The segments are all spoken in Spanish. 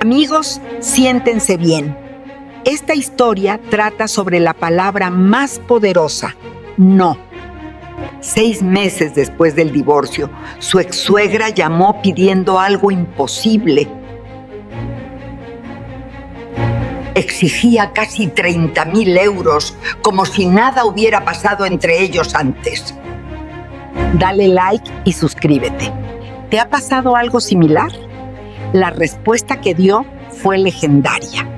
Amigos, siéntense bien. Esta historia trata sobre la palabra más poderosa, no. 6 meses después del divorcio, su ex-suegra llamó pidiendo algo imposible. Exigía casi 30,000 euros, como si nada hubiera pasado entre ellos antes. Dale like y suscríbete. ¿Te ha pasado algo similar? La respuesta que dio fue legendaria.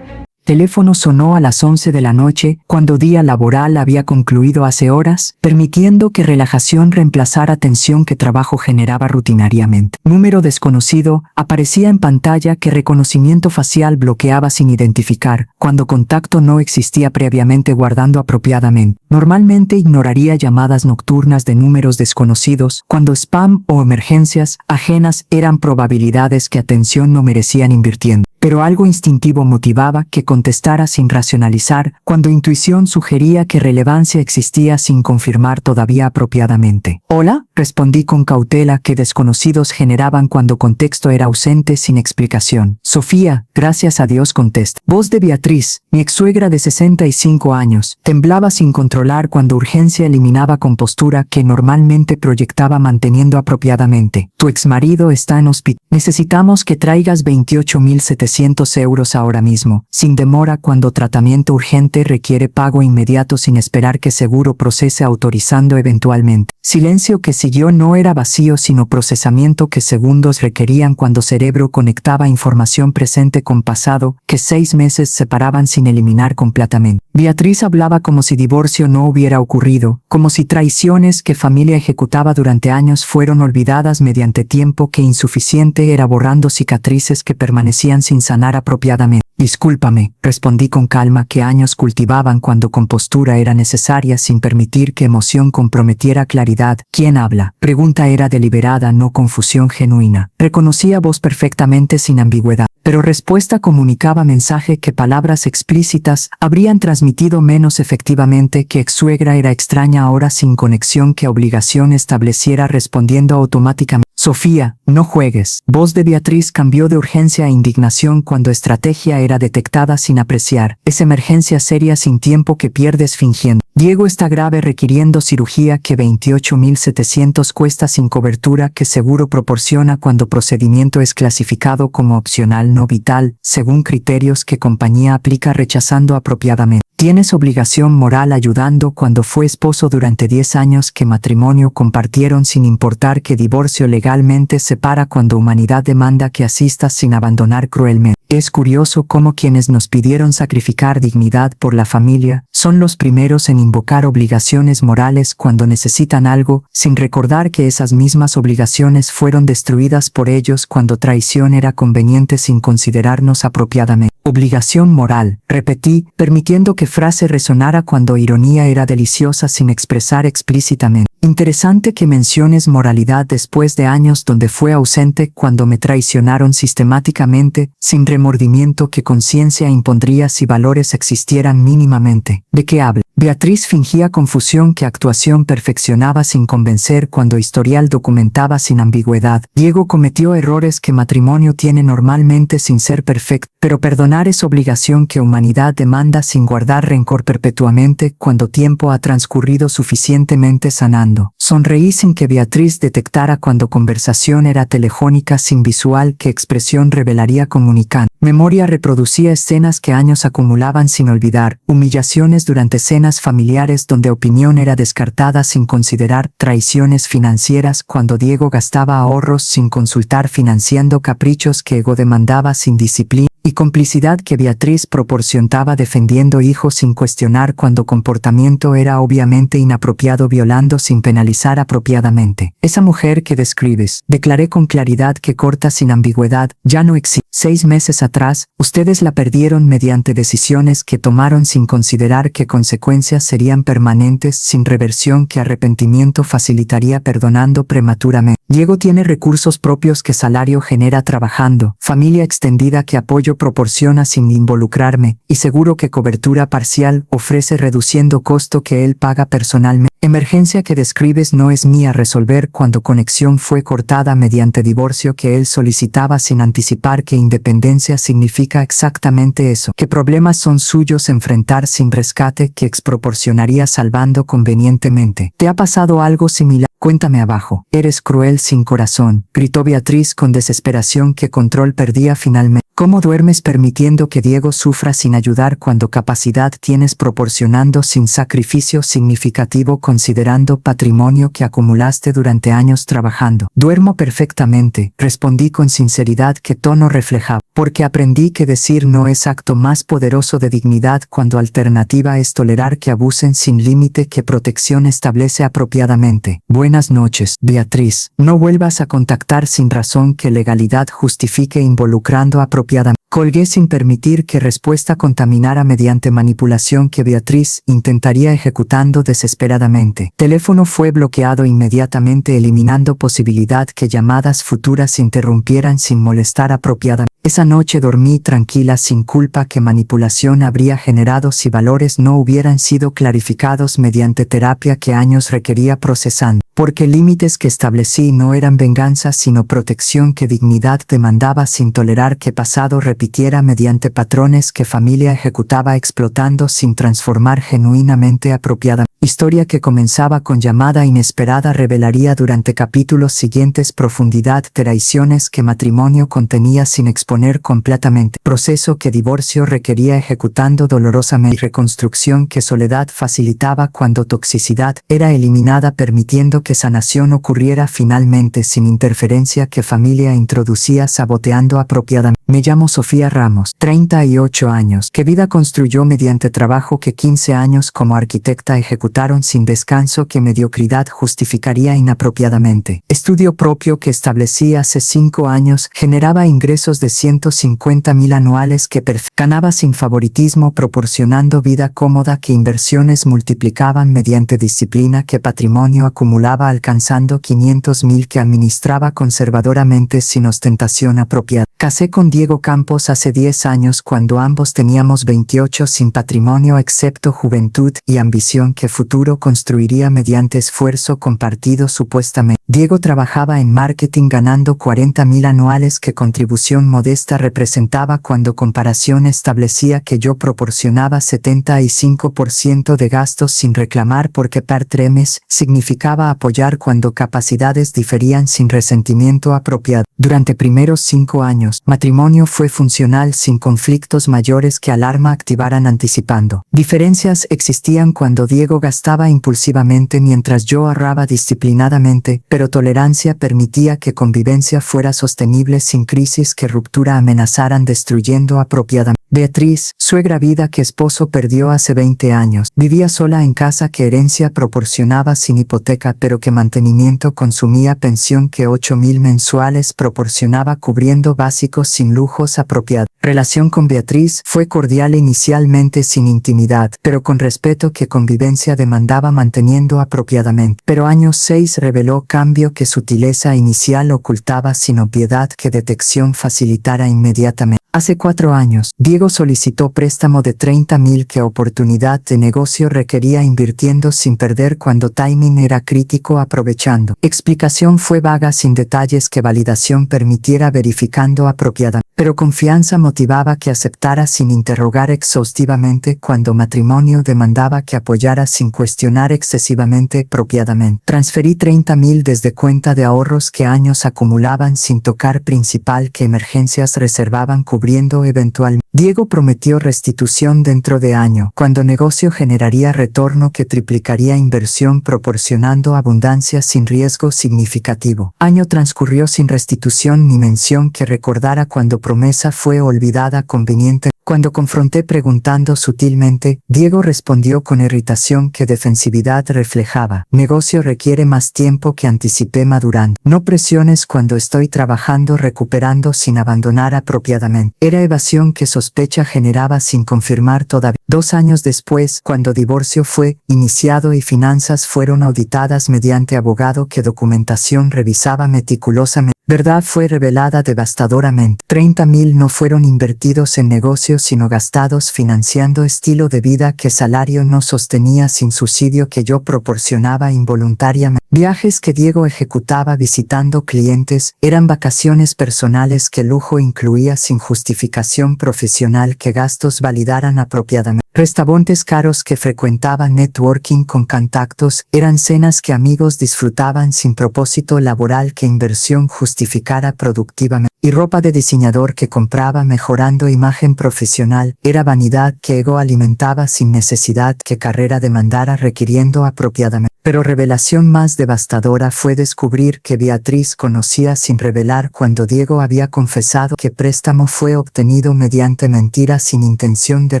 Teléfono sonó a las 11 de la noche, cuando día laboral había concluido hace horas, permitiendo que relajación reemplazara tensión que trabajo generaba rutinariamente. Número desconocido, aparecía en pantalla que reconocimiento facial bloqueaba sin identificar, cuando contacto no existía previamente guardando apropiadamente. Normalmente ignoraría llamadas nocturnas de números desconocidos, cuando spam o emergencias ajenas eran probabilidades que atención no merecían invirtiendo. Pero algo instintivo motivaba que contestara sin racionalizar, cuando intuición sugería que relevancia existía sin confirmar todavía apropiadamente. «Hola», respondí con cautela que desconocidos generaban cuando contexto era ausente sin explicación. «Sofía, gracias a Dios», contesta. Voz de Beatriz, mi ex-suegra de 65 años, temblaba sin controlar cuando urgencia eliminaba compostura que normalmente proyectaba manteniendo apropiadamente. «Tu exmarido está en hospital. Necesitamos que traigas 28.700 euros ahora mismo, sin demora cuando tratamiento urgente requiere pago inmediato sin esperar que seguro procese autorizando eventualmente». Silencio que siguió no era vacío sino procesamiento que segundos requerían cuando cerebro conectaba información presente con pasado que 6 meses separaban sin eliminar completamente. Beatriz hablaba como si divorcio no hubiera ocurrido, como si traiciones que familia ejecutaba durante años fueron olvidadas mediante tiempo que insuficiente era borrando cicatrices que permanecían sin sanar apropiadamente. «Discúlpame», respondí con calma que años cultivaban cuando compostura era necesaria sin permitir que emoción comprometiera claridad. «¿Quién habla?». Pregunta era deliberada, no confusión genuina. Reconocía voz perfectamente sin ambigüedad, pero respuesta comunicaba mensaje que palabras explícitas habrían transmitido menos efectivamente. Que ex-suegra era extraña ahora sin conexión que obligación estableciera respondiendo automáticamente. «Sofía, no juegues». Voz de Beatriz cambió de urgencia a indignación cuando estrategia era detectada sin apreciar. «Es emergencia seria sin tiempo que pierdes fingiendo. Diego está grave requiriendo cirugía que 28.700 cuesta sin cobertura que seguro proporciona cuando procedimiento es clasificado como opcional no vital, según criterios que compañía aplica rechazando apropiadamente. Tienes obligación moral ayudando cuando fue esposo durante 10 años que matrimonio compartieron sin importar que divorcio legalmente separa cuando humanidad demanda que asistas sin abandonar cruelmente. Es curioso cómo quienes nos pidieron sacrificar dignidad por la familia son los primeros en invocar obligaciones morales cuando necesitan algo, sin recordar que esas mismas obligaciones fueron destruidas por ellos cuando traición era conveniente sin considerarnos apropiadamente. «Obligación moral», repetí, permitiendo que frase resonara cuando ironía era deliciosa sin expresar explícitamente. «Interesante que menciones moralidad después de años donde fue ausente cuando me traicionaron sistemáticamente, sin remordimiento que conciencia impondría si valores existieran mínimamente. ¿De qué habla?». Beatriz fingía confusión que actuación perfeccionaba sin convencer cuando historial documentaba sin ambigüedad. «Diego cometió errores que matrimonio tiene normalmente sin ser perfecto, pero perdonar es obligación que humanidad demanda sin guardar rencor perpetuamente cuando tiempo ha transcurrido suficientemente sanando». Sonreí sin que Beatriz detectara cuando conversación era telefónica sin visual que expresión revelaría comunicando. Memoria reproducía escenas que años acumulaban sin olvidar, humillaciones durante cenas familiares donde opinión era descartada sin considerar, traiciones financieras cuando Diego gastaba ahorros sin consultar financiando caprichos que ego demandaba sin disciplina, y complicidad que Beatriz proporcionaba defendiendo hijos sin cuestionar cuando comportamiento era obviamente inapropiado violando sin penalizar apropiadamente. «Esa mujer que describes», declaré con claridad que corta sin ambigüedad, «ya no existe. 6 meses atrás, ustedes la perdieron mediante decisiones que tomaron sin considerar que consecuencias serían permanentes sin reversión que arrepentimiento facilitaría perdonando prematuramente. Diego tiene recursos propios que salario genera trabajando, familia extendida que apoyo proporciona sin involucrarme, y seguro que cobertura parcial ofrece reduciendo costo que él paga personalmente. Emergencia que describes no es mía resolver cuando conexión fue cortada mediante divorcio que él solicitaba sin anticipar que independencia significa exactamente eso, que problemas son suyos enfrentar sin rescate que exproporcionaría salvando convenientemente. ¿Te ha pasado algo similar? Cuéntame abajo. Eres cruel sin corazón, gritó Beatriz con desesperación que control perdía finalmente. ¿Cómo duermes permitiendo que Diego sufra sin ayudar cuando capacidad tienes proporcionando sin sacrificio significativo considerando patrimonio que acumulaste durante años trabajando? Duermo perfectamente, respondí con sinceridad que tono reflejaba, porque aprendí que decir no es acto más poderoso de dignidad cuando alternativa es tolerar que abusen sin límite que protección establece apropiadamente. Buenas noches, Beatriz. No vuelvas a contactar sin razón que legalidad justifique involucrando apropiadamente. Colgué sin permitir que respuesta contaminara mediante manipulación que Beatriz intentaría ejecutando desesperadamente. Teléfono fue bloqueado inmediatamente eliminando posibilidad que llamadas futuras interrumpieran sin molestar apropiadamente. Esa noche dormí tranquila sin culpa que manipulación habría generado si valores no hubieran sido clarificados mediante terapia que años requería procesando. Porque límites que establecí no eran venganza sino protección que dignidad demandaba sin tolerar que pasado repitiera mediante patrones que familia ejecutaba explotando sin transformar genuinamente apropiada. Historia que comenzaba con llamada inesperada revelaría durante capítulos siguientes profundidad traiciones que matrimonio contenía sin exponer completamente. Proceso que divorcio requería ejecutando dolorosamente y reconstrucción que soledad facilitaba cuando toxicidad era eliminada permitiendo que sanación ocurriera finalmente sin interferencia que familia introducía saboteando apropiadamente. Me llamo Sofía Ramos, 38 años. ¿Qué vida construyó mediante trabajo que 15 años como arquitecta ejecutaron sin descanso que mediocridad justificaría inapropiadamente? Estudio propio que establecí hace 5 años generaba ingresos de 150,000 anuales que ganaba sin favoritismo proporcionando vida cómoda que inversiones multiplicaban mediante disciplina que patrimonio acumulaba alcanzando 500,000 que administraba conservadoramente sin ostentación apropiada. Casé con Diego Campos hace 10 años cuando ambos teníamos 28 sin patrimonio excepto juventud y ambición que futuro construiría mediante esfuerzo compartido supuestamente. Diego trabajaba en marketing ganando 40,000 anuales que contribución modesta representaba cuando comparación establecía que yo proporcionaba 75% de gastos sin reclamar porque pertremes significaba apoyar cuando capacidades diferían sin resentimiento apropiado. Durante primeros 5 años, matrimonio fue funcional sin conflictos mayores que alarma activaran anticipando. Diferencias existían cuando Diego gastaba impulsivamente mientras yo ahorraba disciplinadamente, pero tolerancia permitía que convivencia fuera sostenible sin crisis que ruptura amenazaran destruyendo apropiadamente. Beatriz, suegra vida que esposo perdió hace 20 años, vivía sola en casa que herencia proporcionaba sin hipoteca pero que mantenimiento consumía pensión que 8,000 mensuales proporcionaba cubriendo básicos sin lujos apropiados. Relación con Beatriz fue cordial inicialmente sin intimidad, pero con respeto que convivencia demandaba manteniendo apropiadamente. Pero años 6 reveló cambio que sutileza inicial ocultaba sin obviedad que detección facilitara inmediatamente. Hace 4 años, Diego solicitó préstamo de 30,000 que oportunidad de negocio requería invirtiendo sin perder cuando timing era crítico aprovechando. Explicación fue vaga sin detalles que validación permitiera verificando apropiadamente. Pero confianza motivaba que aceptara sin interrogar exhaustivamente cuando matrimonio demandaba que apoyara sin cuestionar excesivamente apropiadamente. Transferí 30,000 desde cuenta de ahorros que años acumulaban sin tocar principal que emergencias reservaban cubriendo eventualmente. Diego prometió restitución dentro de año, cuando negocio generaría retorno que triplicaría inversión proporcionando abundancia sin riesgo significativo. Año transcurrió sin restitución ni mención que recordara cuando promesa fue olvidada conveniente. Cuando confronté preguntando sutilmente, Diego respondió con irritación que defensividad reflejaba. Negocio requiere más tiempo que anticipé madurando. No presiones cuando estoy trabajando recuperando sin abandonar apropiadamente. Era evasión que sospecha generaba sin confirmar todavía. 2 años después, cuando divorcio fue iniciado y finanzas fueron auditadas mediante abogado que documentación revisaba meticulosamente, verdad fue revelada devastadoramente. 30,000 no fueron invertidos en negocios sino gastados financiando estilo de vida que salario no sostenía sin subsidio que yo proporcionaba involuntariamente. Viajes que Diego ejecutaba visitando clientes eran vacaciones personales que lujo incluía sin justificación profesional que gastos validaran apropiadamente. Restaurantes caros que frecuentaba networking con contactos eran cenas que amigos disfrutaban sin propósito laboral que inversión justificara productivamente. Y ropa de diseñador que compraba mejorando imagen profesional era vanidad que ego alimentaba sin necesidad que carrera demandara requiriendo apropiadamente. Pero revelación más devastadora fue descubrir que Beatriz conocía sin revelar cuando Diego había confesado que préstamo fue obtenido mediante mentiras sin intención de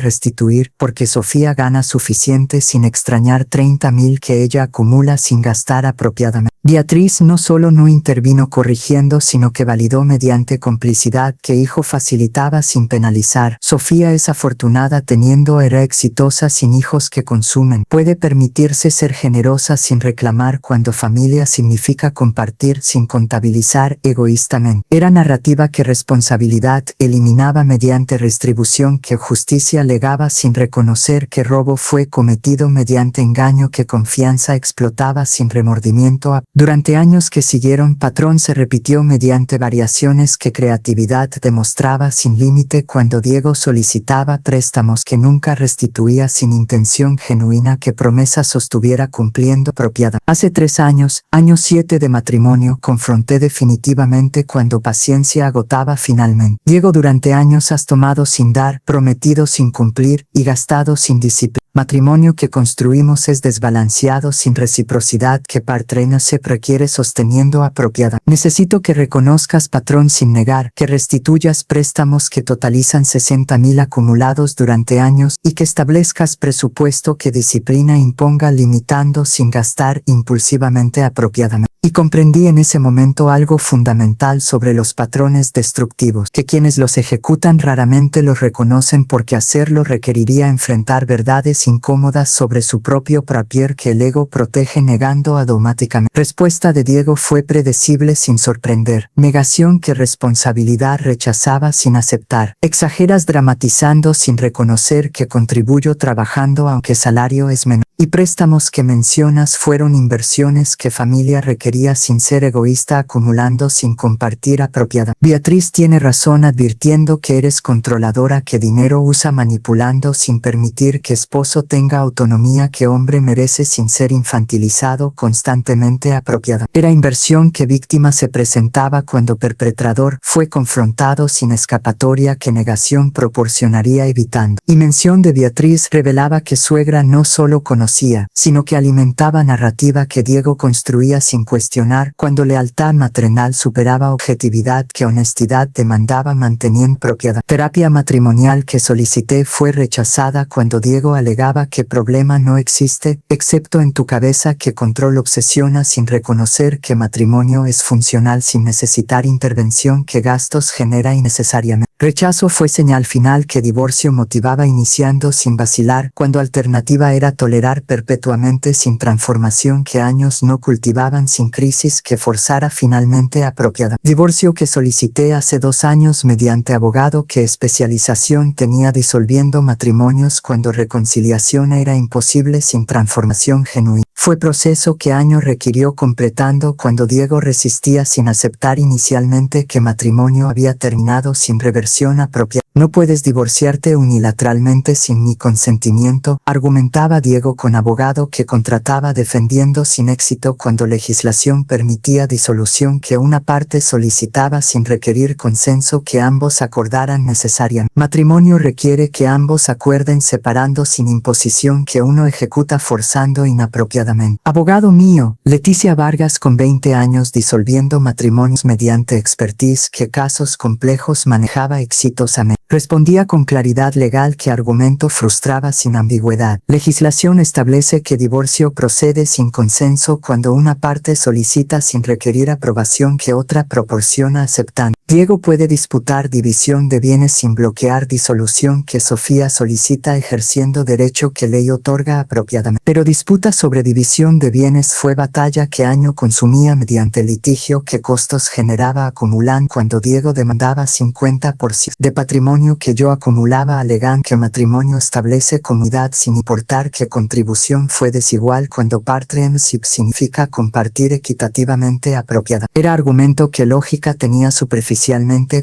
restituir porque Sofía gana suficiente sin extrañar 30,000 que ella acumula sin gastar apropiadamente. Beatriz no solo no intervino corrigiendo sino que validó mediante complicidad que hijo facilitaba sin penalizar. Sofía es afortunada teniendo era exitosa sin hijos que consumen. Puede permitirse ser generosa sin reclamar cuando familia significa compartir sin contabilizar egoístamente. Era narrativa que responsabilidad eliminaba mediante retribución que justicia legaba sin reconocer que robo fue cometido mediante engaño que confianza explotaba sin remordimiento. Durante años que siguieron patrón se repitió mediante variaciones que creatividad demostraba sin límite cuando Diego solicitaba préstamos que nunca restituía sin intención genuina que promesa sostuviera cumpliendo propiedad. Hace 3 años, año 7 de matrimonio, confronté definitivamente cuando paciencia agotaba finalmente. Diego, durante años has tomado sin dar, prometido sin cumplir y gastado sin disciplina. Matrimonio que construimos es desbalanceado sin reciprocidad que patrona se requiere sosteniendo apropiada. Necesito que reconozcas patrón sin negar, que restituyas préstamos que totalizan 60,000 acumulados durante años y que establezcas presupuesto que disciplina imponga limitando sin gastar impulsivamente apropiadamente. Y comprendí en ese momento algo fundamental sobre los patrones destructivos, que quienes los ejecutan raramente los reconocen porque hacerlo requeriría enfrentar verdades incómodas sobre su propio papier que el ego protege negando automáticamente. Respuesta de Diego fue predecible sin sorprender. Negación que responsabilidad rechazaba sin aceptar. Exageras dramatizando sin reconocer que contribuyo trabajando aunque salario es menor. Y préstamos que mencionas fueron inversiones que familia requería sin ser egoísta acumulando sin compartir apropiada. Beatriz tiene razón advirtiendo que eres controladora que dinero usa manipulando sin permitir que esposo tenga autonomía que hombre merece sin ser infantilizado constantemente apropiada. Era inversión que víctima se presentaba cuando perpetrador fue confrontado sin escapatoria que negación proporcionaría evitando. Y mención de Beatriz revelaba que suegra no solo conocía, sino que alimentaba narrativa que Diego construía sin cuestionar cuando lealtad maternal superaba objetividad que honestidad demandaba manteniendo propiedad. Terapia matrimonial que solicité fue rechazada cuando Diego alegaba que problema no existe, excepto en tu cabeza que control obsesiona sin reconocer que matrimonio es funcional sin necesitar intervención que gastos genera innecesariamente. Rechazo fue señal final que divorcio motivaba iniciando sin vacilar cuando alternativa era tolerar perpetuamente sin transformación que años no cultivaban sin crisis que forzara finalmente apropiada. Divorcio que solicité hace 2 años mediante abogado que especialización tenía disolviendo matrimonios cuando reconciliación era imposible sin transformación genuina. Fue proceso que año requirió completando cuando Diego resistía sin aceptar inicialmente que matrimonio había terminado sin reversión apropiada. No puedes divorciarte unilateralmente sin mi consentimiento, argumentaba Diego con abogado que contrataba defendiendo sin éxito cuando legislación permitía disolución que una parte solicitaba sin requerir consenso que ambos acordaran necesariamente. Matrimonio requiere que ambos acuerden separando sin imposición que uno ejecuta forzando inapropiadamente. Abogado mío, Leticia Vargas con 20 años disolviendo matrimonios mediante expertise que casos complejos manejaba exitosamente. Respondía con claridad legal que argumento frustraba sin ambigüedad. Legislación establece que divorcio procede sin consenso cuando una parte solicita sin requerir aprobación que otra proporciona aceptando. Diego puede disputar división de bienes sin bloquear disolución que Sofía solicita ejerciendo derecho que ley otorga apropiadamente. Pero disputa sobre división de bienes fue batalla que año consumía mediante litigio que costos generaba acumulan cuando Diego demandaba 50% de patrimonio que yo acumulaba alegan que matrimonio establece comunidad sin importar que contribución fue desigual cuando partnership significa compartir equitativamente apropiada. Era argumento que lógica tenía superficialmente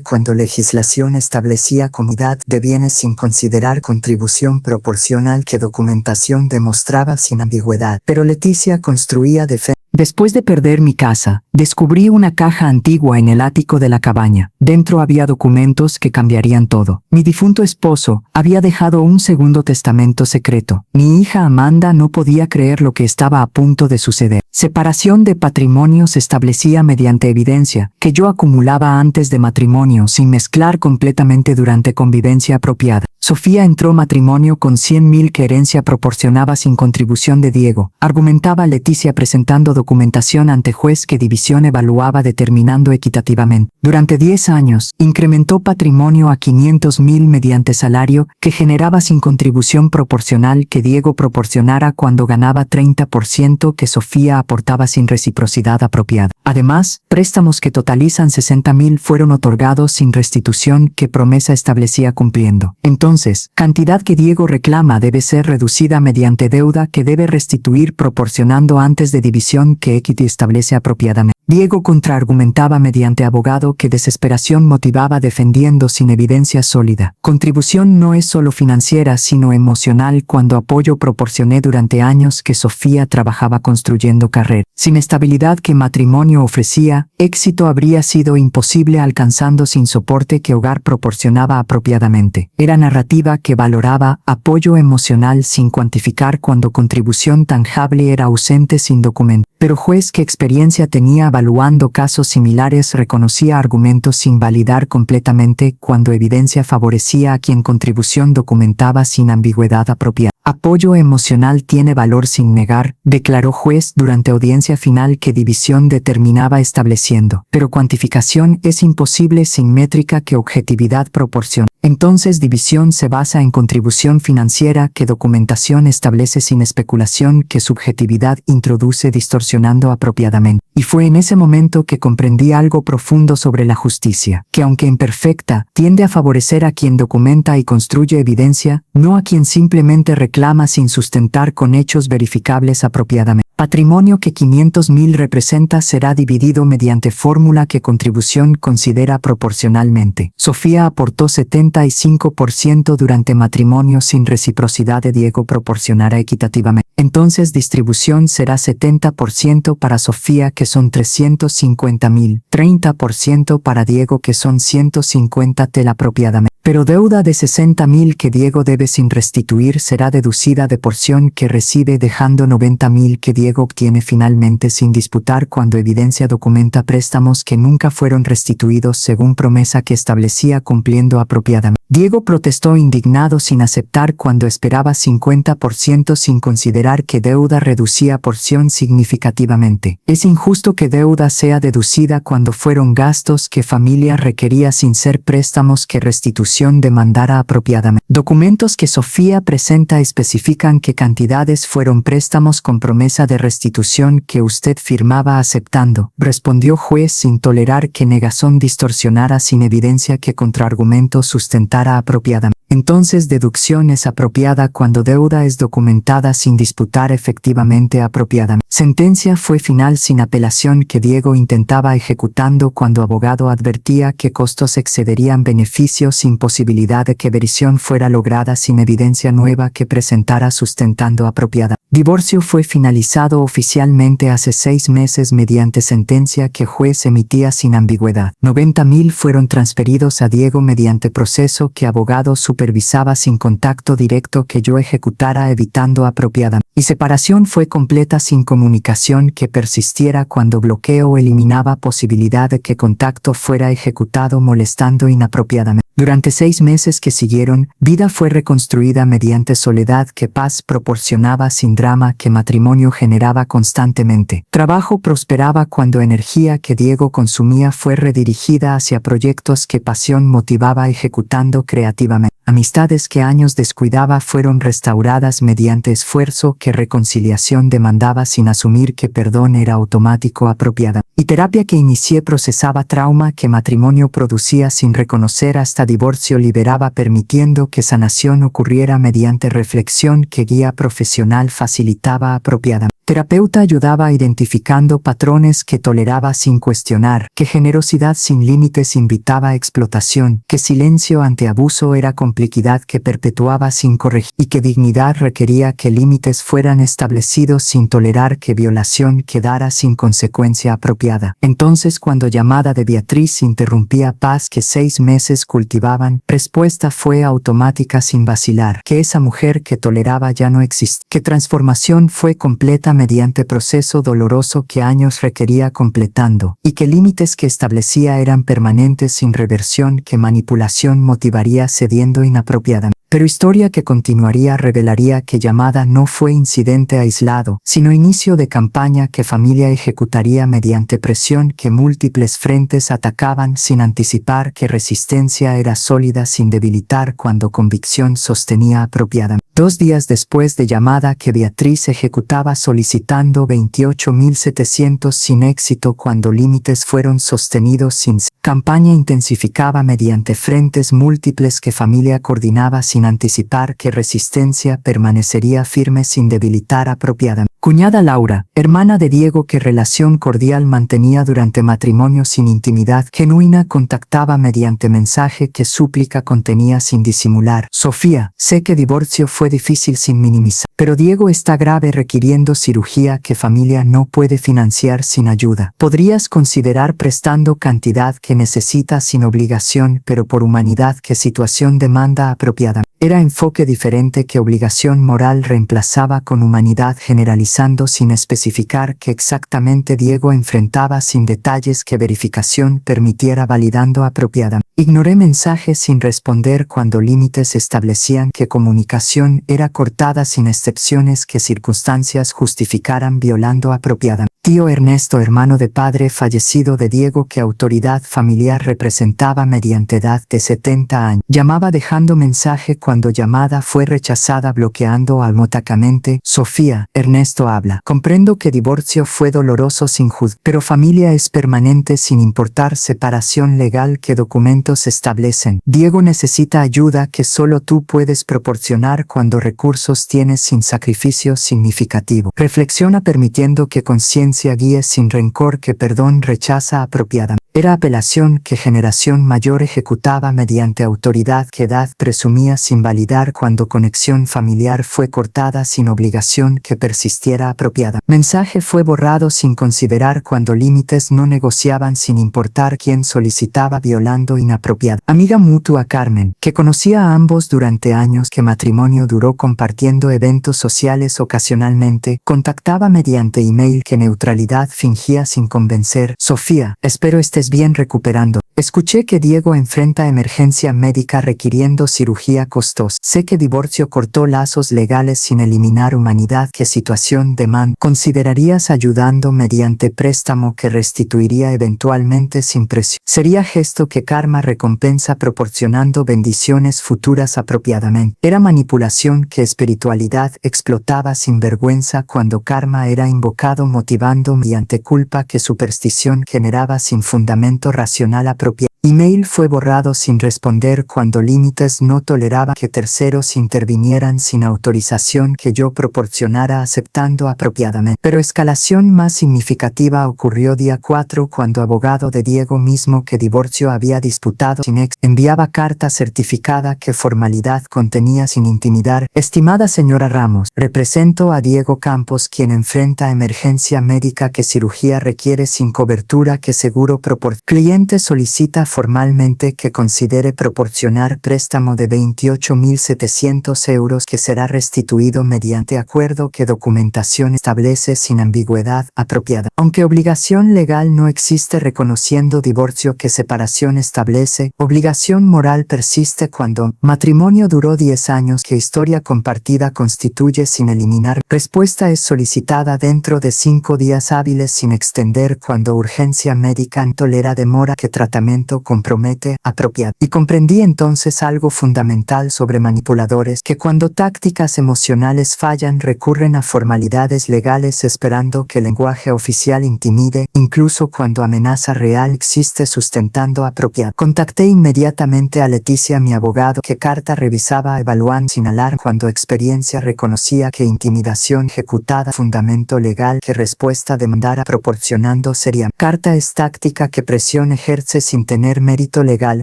cuando legislación establecía comunidad de bienes sin considerar contribución proporcional que documentación demostraba sin ambigüedad. Pero Leticia construía defensa. Después de perder mi casa, descubrí una caja antigua en el ático de la cabaña. Dentro había documentos que cambiarían todo. Mi difunto esposo había dejado un segundo testamento secreto. Mi hija Amanda no podía creer lo que estaba a punto de suceder. Separación de patrimonio se establecía mediante evidencia que yo acumulaba antes de matrimonio sin mezclar completamente durante convivencia apropiada. Sofía entró matrimonio con 100.000 que herencia proporcionaba sin contribución de Diego, argumentaba Leticia presentando documentación ante juez que división evaluaba determinando equitativamente. Durante 10 años, incrementó patrimonio a 500.000 mediante salario que generaba sin contribución proporcional que Diego proporcionara cuando ganaba 30% que Sofía aportaba sin reciprocidad apropiada. Además, préstamos que totalizan 60.000 fueron otorgados sin restitución que promesa establecía cumpliendo. Entonces, cantidad que Diego reclama debe ser reducida mediante deuda que debe restituir proporcionando antes de división que Equity establece apropiadamente. Diego contraargumentaba mediante abogado que desesperación motivaba defendiendo sin evidencia sólida. Contribución no es solo financiera sino emocional cuando apoyo proporcioné durante años que Sofía trabajaba construyendo carrera. Sin estabilidad que matrimonio ofrecía, éxito habría sido imposible alcanzando sin soporte que hogar proporcionaba apropiadamente. Era narrativa que valoraba apoyo emocional sin cuantificar cuando contribución tangible era ausente sin documento. Pero juez que experiencia tenía evaluando casos similares reconocía argumentos sin validar completamente cuando evidencia favorecía a quien contribución documentaba sin ambigüedad apropiada. Apoyo emocional tiene valor sin negar, declaró juez durante audiencia final que división determinaba estableciendo, pero cuantificación es imposible sin métrica que objetividad proporciona. Entonces división se basa en contribución financiera que documentación establece sin especulación que subjetividad introduce distorsionando apropiadamente. Y fue en ese momento que comprendí algo profundo sobre la justicia, que aunque imperfecta, tiende a favorecer a quien documenta y construye evidencia, no a quien simplemente reclama sin sustentar con hechos verificables apropiadamente. Patrimonio que 500.000 representa será dividido mediante fórmula que contribución considera proporcionalmente. Sofía aportó 75% durante matrimonio sin reciprocidad de Diego proporcionará equitativamente. Entonces distribución será 70% para Sofía que son 350.000, 30% para Diego que son 150.000 apropiadamente. Pero deuda de 60.000 que Diego debe sin restituir será deducida de porción que recibe dejando 90.000 que Diego obtiene finalmente sin disputar cuando evidencia documenta préstamos que nunca fueron restituidos según promesa que establecía cumpliendo apropiadamente. Diego protestó indignado sin aceptar cuando esperaba 50% sin considerar que deuda reducía porción significativamente. Es injusto que deuda sea deducida cuando fueron gastos que familia requería sin ser préstamos que restitución demandara apropiadamente. Documentos que Sofía presenta especifican qué cantidades fueron préstamos con promesa de restitución que usted firmaba aceptando, respondió juez sin tolerar que negazón distorsionara sin evidencia que contraargumento sustentara apropiadamente. Entonces deducción es apropiada cuando deuda es documentada sin disputar efectivamente apropiadamente. Sentencia fue final sin apelación que Diego intentaba ejecutando cuando abogado advertía que costos excederían beneficios sin posibilidad de que verición fuera lograda sin evidencia nueva que presentara sustentando apropiada. Divorcio fue finalizado oficialmente hace 6 meses mediante sentencia que juez emitía sin ambigüedad. 90.000 fueron transferidos a Diego mediante proceso que abogado supervisaba sin contacto directo que yo ejecutara evitando apropiadamente. Y separación fue completa sin comunicación que persistiera cuando bloqueo eliminaba posibilidad de que contacto fuera ejecutado molestando inapropiadamente. Durante 6 meses que siguieron, vida fue reconstruida mediante soledad que paz proporcionaba sin drama que matrimonio generaba constantemente. Trabajo prosperaba cuando energía que Diego consumía fue redirigida hacia proyectos que pasión motivaba ejecutando creativamente. Amistades que años descuidaba fueron restauradas mediante esfuerzo que reconciliación demandaba sin asumir que perdón era automático apropiada. Y terapia que inicié procesaba trauma que matrimonio producía sin reconocer hasta divorcio liberaba permitiendo que sanación ocurriera mediante reflexión que guía profesional facilitaba apropiadamente. Terapeuta ayudaba identificando patrones que toleraba sin cuestionar, que generosidad sin límites invitaba a explotación, que silencio ante abuso era complicidad que perpetuaba sin corregir y que dignidad requería que límites fueran establecidos sin tolerar que violación quedara sin consecuencia apropiada. Entonces cuando llamada de Beatriz interrumpía paz que 6 meses cultivaban, respuesta fue automática sin vacilar, que esa mujer que toleraba ya no existía, que transformación fue completa mediante proceso doloroso que años requería completando, y que límites que establecía eran permanentes sin reversión que manipulación motivaría cediendo inapropiadamente. Pero historia que continuaría revelaría que llamada no fue incidente aislado, sino inicio de campaña que familia ejecutaría mediante presión que múltiples frentes atacaban sin anticipar que resistencia era sólida sin debilitar cuando convicción sostenía apropiadamente. 2 días después de llamada que Beatriz ejecutaba solicitando 28.700 sin éxito cuando límites fueron sostenidos sin campaña intensificaba mediante frentes múltiples que familia coordinaba sin anticipar que resistencia permanecería firme sin debilitar apropiadamente. Cuñada Laura, hermana de Diego que relación cordial mantenía durante matrimonio sin intimidad genuina contactaba mediante mensaje que súplica contenía sin disimular. Sofía, sé que divorcio fue difícil sin minimizar, pero Diego está grave requiriendo cirugía que familia no puede financiar sin ayuda. ¿Podrías considerar prestando cantidad que necesita sin obligación pero por humanidad que situación demanda apropiadamente? Era enfoque diferente que obligación moral reemplazaba con humanidad generalizando sin especificar que exactamente Diego enfrentaba sin detalles que verificación permitiera validando apropiadamente. Ignoré mensajes sin responder cuando límites establecían que comunicación era cortada sin excepciones que circunstancias justificaran violando apropiadamente. Tío Ernesto, hermano de padre fallecido de Diego que autoridad familiar representaba mediante edad de 70 años. Llamaba dejando mensaje cuando llamada fue rechazada bloqueando almotacamente. Sofía, Ernesto habla. Comprendo que divorcio fue doloroso sin juzgar, pero familia es permanente sin importar separación legal que documentos establecen. Diego necesita ayuda que solo tú puedes proporcionar cuando recursos tienes sin sacrificio significativo. Reflexiona permitiendo que conciencia guíe sin rencor que perdón rechaza apropiadamente. Era apelación que generación mayor ejecutaba mediante autoridad que edad presumía sin validar cuando conexión familiar fue cortada sin obligación que persistiera apropiada. Mensaje fue borrado sin considerar cuando límites no negociaban sin importar quién solicitaba violando inapropiada. Amiga mutua Carmen, que conocía a ambos durante años que matrimonio duró compartiendo eventos sociales ocasionalmente, contactaba mediante email que neutralidad fingía sin convencer. Sofía, espero estés bien recuperando. Escuché que Diego enfrenta emergencia médica requiriendo cirugía costosa. Sé que divorcio cortó lazos legales sin eliminar humanidad. ¿Qué situación demanda? ¿Considerarías ayudando mediante préstamo que restituiría eventualmente sin presión? Sería gesto que karma recompensa proporcionando bendiciones futuras apropiadamente. Era manipulación que espiritualidad explotaba sin vergüenza cuando karma era invocado motivando mediante culpa que superstición generaba sin fundamento racional apropiado. Email fue borrado sin responder cuando límites no toleraba que terceros intervinieran sin autorización que yo proporcionara aceptando apropiadamente. Pero escalación más significativa ocurrió día 4 cuando abogado de Diego mismo que divorcio había disputado sin ex enviaba carta certificada que formalidad contenía sin intimidar. Estimada señora Ramos, represento a Diego Campos quien enfrenta emergencia médica que cirugía requiere sin cobertura que seguro proporciona. Cliente solicita formalmente que considere proporcionar préstamo de 28.700 euros que será restituido mediante acuerdo que documentación establece sin ambigüedad apropiada. Aunque obligación legal no existe reconociendo divorcio que separación establece, obligación moral persiste cuando matrimonio duró 10 años que historia compartida constituye sin eliminar. Respuesta es solicitada dentro de 5 días hábiles sin extender cuando urgencia médica no tolera demora que tratamiento compromete apropiado. Y comprendí entonces algo fundamental sobre manipuladores que cuando tácticas emocionales fallan recurren a formalidades legales esperando que el lenguaje oficial intimide, incluso cuando amenaza real existe sustentando apropiado. Contacté inmediatamente a Leticia, mi abogado, que carta revisaba evaluando sin alarma cuando experiencia reconocía que intimidación ejecutada fundamento legal que respuesta demandara proporcionando sería. Carta es táctica que presión ejerce sin tener mérito legal,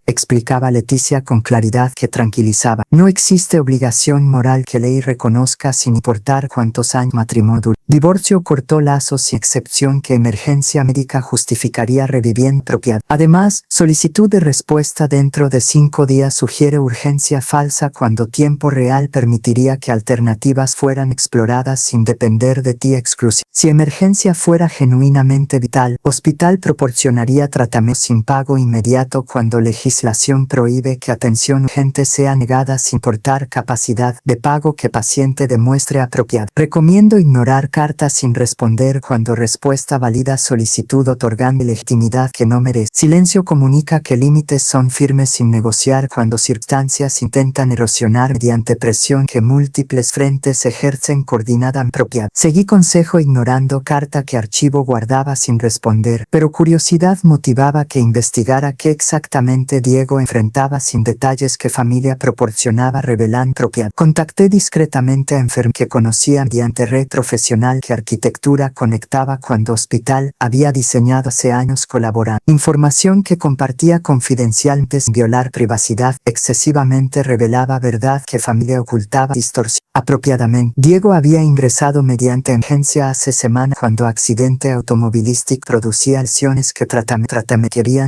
explicaba Leticia con claridad que tranquilizaba. No existe obligación moral que ley reconozca sin importar cuántos años matrimonio dure. Divorcio cortó lazos sin excepción que emergencia médica justificaría reviviendo propiedad. Además, solicitud de respuesta dentro de 5 días sugiere urgencia falsa cuando tiempo real permitiría que alternativas fueran exploradas sin depender de ti exclusivo. Si emergencia fuera genuinamente vital, hospital proporcionaría tratamiento sin pago inmediato cuando legislación prohíbe que atención urgente sea negada sin importar capacidad de pago que paciente demuestre apropiado. Recomiendo ignorar cartas sin responder cuando respuesta valida solicitud otorgando legitimidad que no merece. Silencio comunica que límites son firmes sin negociar cuando circunstancias intentan erosionar mediante presión que múltiples frentes ejercen coordinada apropiada. Seguí consejo ignorando carta que archivo guardaba sin responder, pero curiosidad motivaba que investigara qué exactamente Diego enfrentaba sin detalles que familia proporcionaba revelando propiedad. Contacté discretamente a enfermera que conocía mediante red profesional que arquitectura conectaba cuando hospital había diseñado hace años colaborando. Información que compartía confidencialmente sin violar privacidad excesivamente revelaba verdad que familia ocultaba distorsión apropiadamente. Diego había ingresado mediante emergencia hace semana cuando accidente automovilístico producía lesiones que tratamientos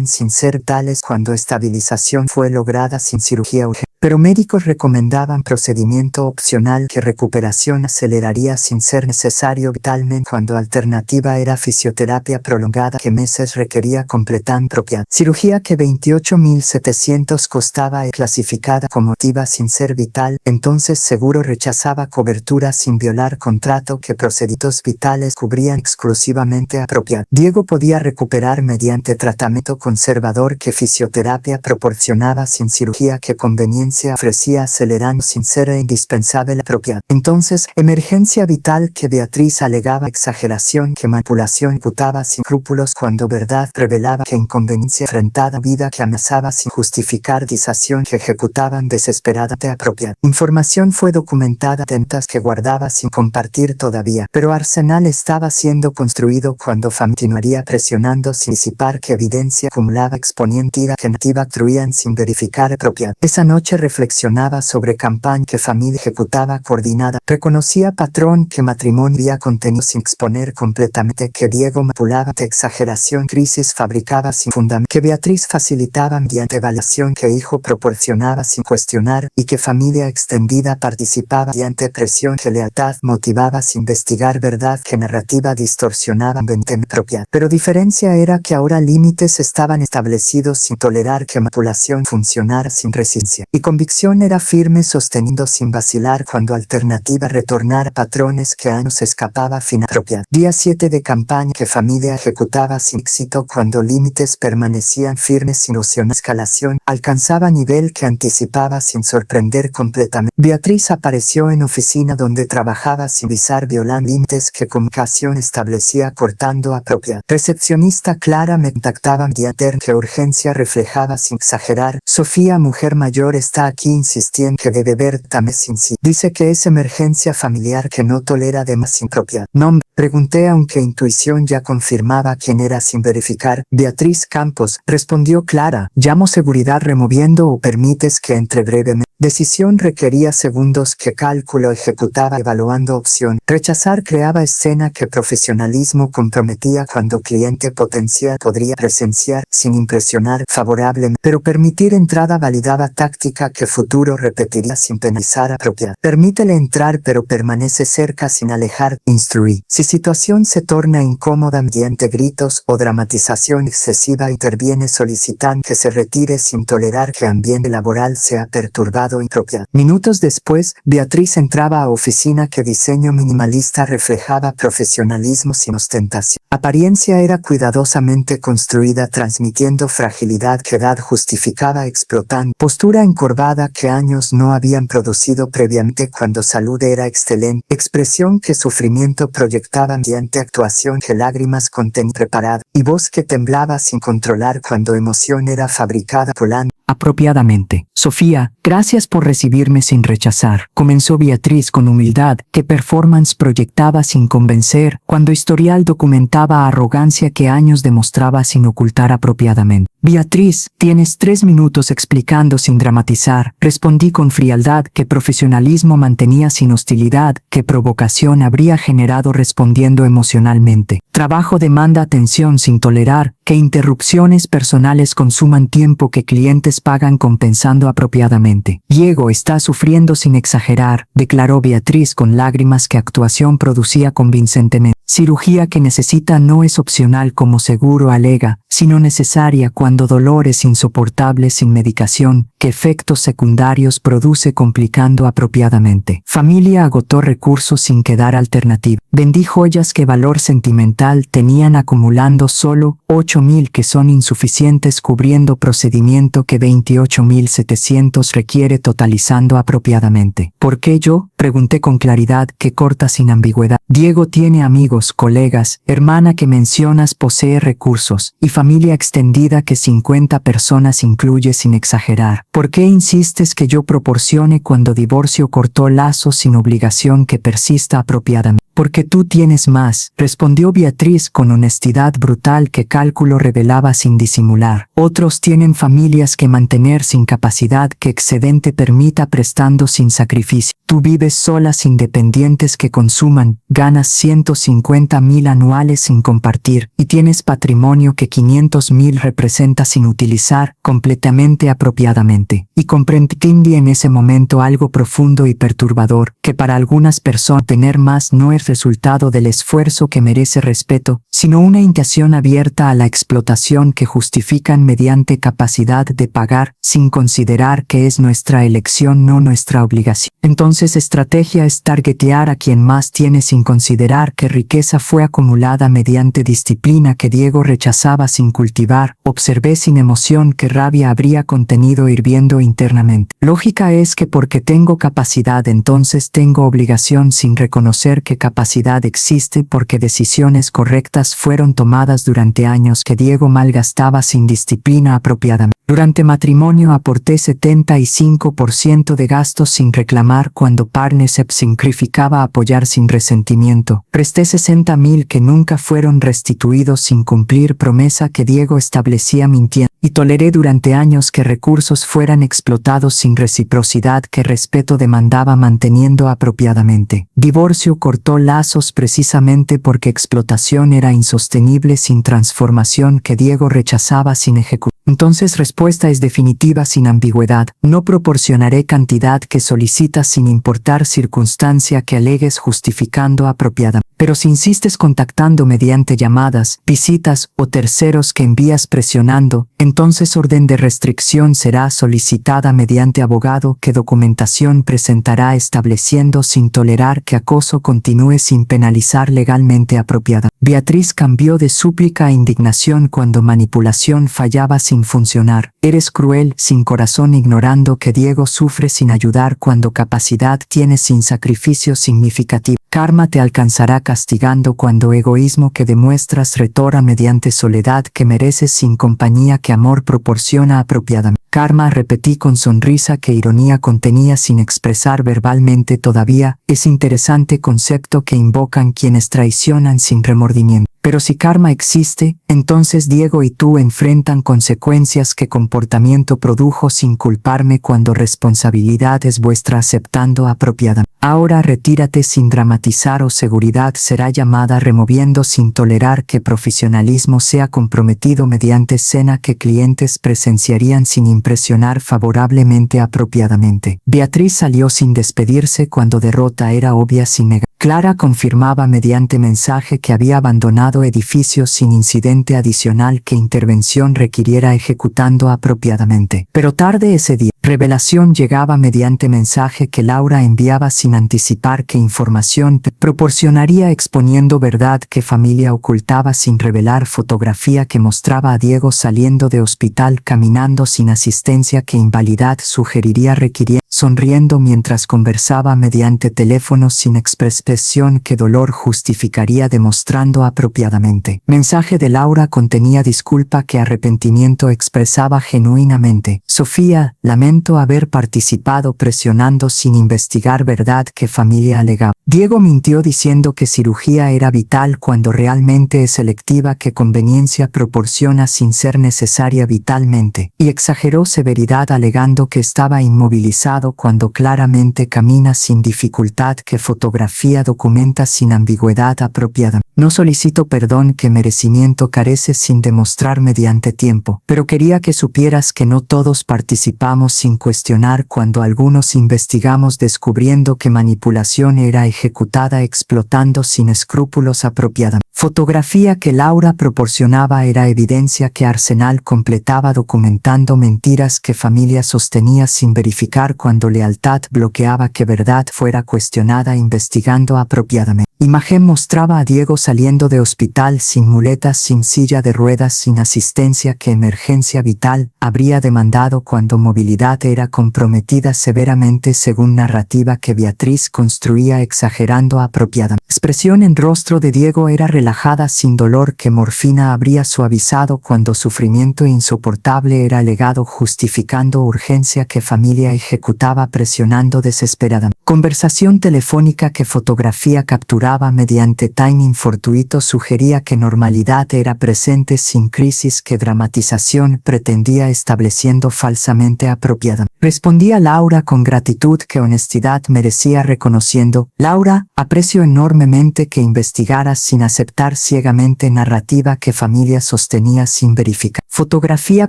sin ser tales cuando estabilización fue lograda sin cirugía urgente. Pero médicos recomendaban procedimiento opcional que recuperación aceleraría sin ser necesario vitalmente cuando alternativa era fisioterapia prolongada que meses requería completar propiedad. Cirugía que 28.700 costaba clasificada como activa sin ser vital, entonces seguro rechazaba cobertura sin violar contrato que procedimientos vitales cubrían exclusivamente apropiado. Diego podía recuperar mediante tratamiento conservador que fisioterapia proporcionaba sin cirugía que conveniencia ofrecía acelerando sin ser indispensable la propiedad. Entonces, emergencia vital que Beatriz alegaba exageración que manipulación imputaba sin escrúpulos cuando verdad revelaba que inconveniencia enfrentada vida que amenazaba sin justificar disación que ejecutaban desesperadamente apropiada. Información fue documentada tentas que guardaba sin compartir todavía, pero arsenal estaba siendo construido cuando continuaría presionando sin disipar que evidencia acumulaba exponiente que nativa truían sin verificar propiedad. Esa noche reflexionaba sobre campaña que familia ejecutaba coordinada. Reconocía patrón que matrimonio había contenido sin exponer completamente que Diego manipulaba de exageración crisis fabricaba sin fundamento que Beatriz facilitaba mediante evaluación que hijo proporcionaba sin cuestionar y que familia extendida participaba mediante presión que lealtad motivaba sin investigar verdad que narrativa distorsionaba mediante propiedad. Pero diferencia era que ahora límites estaban establecidos sin tolerar que manipulación funcionara sin resistencia. Y convicción era firme sosteniendo sin vacilar cuando alternativa retornar a patrones que años escapaba fin apropiado. Día 7 de campaña que familia ejecutaba sin éxito cuando límites permanecían firmes sin opción escalación, alcanzaba nivel que anticipaba sin sorprender completamente. Beatriz apareció en oficina donde trabajaba sin visar violando límites que comunicación establecía cortando apropiado. Recepcionista Clara me contactaba mediante que urgencia reflejaba sin exagerar. Sofía, mujer mayor, está aquí insistiendo que debe ver también sin sí. Dice que es emergencia familiar que no tolera de más impropiedad. Nombre. Pregunté aunque intuición ya confirmaba quién era sin verificar. Beatriz Campos, respondió Clara. Llamo seguridad removiendo o permites que entre brevemente. Decisión requería segundos que cálculo ejecutaba evaluando opción. Rechazar creaba escena que profesionalismo comprometía cuando cliente potencial podría presenciar sin impresionar favorablemente. Pero permitir entrada validaba táctica que futuro repetiría sin penalizar apropiada. Permítele entrar pero permanece cerca sin alejar. Instruí. Si situación se torna incómoda mediante gritos o dramatización excesiva interviene solicitando que se retire sin tolerar que ambiente laboral sea perturbado impropiado. Minutos después, Beatriz entraba a oficina que diseño minimalista reflejaba profesionalismo sin ostentación. Apariencia era cuidadosamente construida transmitiendo fragilidad que edad justificaba explotando. Postura encorvada que años no habían producido previamente cuando salud era excelente. Expresión que sufrimiento proyectaba mediante actuación que lágrimas contenía preparada. Y voz que temblaba sin controlar cuando emoción era fabricada volando. Apropiadamente. Sofía, gracias por recibirme sin rechazar. Comenzó Beatriz con humildad, que performance proyectaba sin convencer, cuando historial documentaba arrogancia que años demostraba sin ocultar apropiadamente. Beatriz, tienes 3 minutos explicando sin dramatizar. Respondí con frialdad que profesionalismo mantenía sin hostilidad, que provocación habría generado respondiendo emocionalmente. Trabajo demanda atención sin tolerar, que interrupciones personales consuman tiempo que clientes pagan compensando apropiadamente. Diego está sufriendo sin exagerar, declaró Beatriz con lágrimas que actuación producía convincentemente. Cirugía que necesita no es opcional como seguro alega, sino necesaria cuando dolor es insoportable sin medicación, que efectos secundarios produce complicando apropiadamente. Familia agotó recursos sin quedar alternativa. Vendí joyas que valor sentimental tenían acumulando solo 8.000 que son insuficientes cubriendo procedimiento que 28.700 requiere totalizando apropiadamente. ¿Por qué yo? Pregunté con claridad que corta sin ambigüedad. Diego tiene amigos, colegas, hermana que mencionas posee recursos y familia extendida que 50 personas incluye sin exagerar. ¿Por qué insistes que yo proporcione cuando divorcio cortó lazos sin obligación que persista apropiadamente? Porque tú tienes más, respondió Beatriz con honestidad brutal que cálculo revelaba sin disimular. Otros tienen familias que mantener sin capacidad que excedente permita prestando sin sacrificio. Tú vives solas independientes que consuman, ganas 150.000 anuales sin compartir y tienes patrimonio que 500.000 representa sin utilizar completamente apropiadamente. Y comprendí en ese momento algo profundo y perturbador, que para algunas personas tener más no es resultado del esfuerzo que merece respeto, sino una intención abierta a la explotación que justifican mediante capacidad de pagar sin considerar que es nuestra elección no nuestra obligación. Entonces estrategia es targetear a quien más tiene sin considerar que riqueza fue acumulada mediante disciplina que Diego rechazaba sin cultivar. Observé sin emoción que rabia habría contenido hirviendo internamente. Lógica es que porque tengo capacidad entonces tengo obligación sin reconocer que capacidad existe porque decisiones correctas fueron tomadas durante años que Diego malgastaba sin disciplina apropiadamente. Durante matrimonio aporté 75% de gastos sin reclamar cuando partnership significaba apoyar sin resentimiento. Presté 60.000 que nunca fueron restituidos sin cumplir promesa que Diego establecía mintiendo. Y toleré durante años que recursos fueran explotados sin reciprocidad que respeto demandaba manteniendo apropiadamente. Divorcio cortó lazos precisamente porque explotación era insostenible sin transformación que Diego rechazaba sin ejecutar. Entonces respuesta es definitiva sin ambigüedad. No proporcionaré cantidad que solicitas sin importar circunstancia que alegues justificando apropiadamente. Pero si insistes contactando mediante llamadas, visitas o terceros que envías presionando, entonces orden de restricción será solicitada mediante abogado que documentación presentará estableciendo sin tolerar que acoso continúe sin penalizar legalmente apropiada. Beatriz cambió de súplica a indignación cuando manipulación fallaba sin funcionar. Eres cruel sin corazón ignorando que Diego sufre sin ayudar cuando capacidad tienes sin sacrificio significativo. Karma te alcanzará castigando cuando egoísmo que demuestras retora mediante soledad que mereces sin compañía que amor proporciona apropiadamente. Karma, repetí con sonrisa que ironía contenía sin expresar verbalmente todavía. Es interesante concepto que invocan quienes traicionan sin remordimiento. Pero si karma existe, entonces Diego y tú enfrentan consecuencias que comportamiento produjo sin culparme cuando responsabilidad es vuestra aceptando apropiadamente. Ahora retírate sin dramatizar o seguridad será llamada removiendo sin tolerar que profesionalismo sea comprometido mediante escena que clientes presenciarían sin impresionar favorablemente apropiadamente. Beatriz salió sin despedirse cuando derrota era obvia sin negar. Clara confirmaba mediante mensaje que había abandonado edificio sin incidente adicional que intervención requiriera ejecutando apropiadamente. Pero tarde ese día, revelación llegaba mediante mensaje que Laura enviaba sin anticipar que información proporcionaría exponiendo verdad que familia ocultaba sin revelar fotografía que mostraba a Diego saliendo de hospital caminando sin asistencia que invalidad sugeriría requiriendo sonriendo mientras conversaba mediante teléfono sin expresión que dolor justificaría demostrando apropiadamente. Mensaje de Laura contenía disculpa que arrepentimiento expresaba genuinamente. Sofía, lamento haber participado presionando sin investigar verdad que familia alegaba. Diego mintió diciendo que cirugía era vital cuando realmente es selectiva que conveniencia proporciona sin ser necesaria vitalmente, y exageró severidad alegando que estaba inmovilizado cuando claramente camina sin dificultad que fotografía documenta sin ambigüedad apropiada. No solicito perdón que merecimiento carece sin demostrar mediante tiempo, pero quería que supieras que no todos participamos sin cuestionar cuando algunos investigamos descubriendo que manipulación era ejecutada explotando sin escrúpulos apropiadamente. Fotografía que Laura proporcionaba era evidencia que Arsenal completaba documentando mentiras que familia sostenía sin verificar cuando lealtad bloqueaba que verdad fuera cuestionada investigando apropiadamente. Imagen mostraba a Diego saliendo de hospital sin muletas, sin silla de ruedas, sin asistencia que emergencia vital habría demandado cuando movilidad era comprometida severamente según narrativa que Beatriz construía exagerando apropiadamente. Expresión en rostro de Diego era relajada sin dolor que morfina habría suavizado cuando sufrimiento insoportable era alegado justificando urgencia que familia ejecutaba presionando desesperadamente. Conversación telefónica que fotografía capturaba mediante timing fortuito sugería que normalidad era presente sin crisis que dramatización pretendía estableciendo falsamente apropiada. Respondía Laura con gratitud que honestidad merecía reconociendo, Laura, aprecio enormemente que investigaras sin aceptar ciegamente narrativa que familia sostenía sin verificar. Fotografía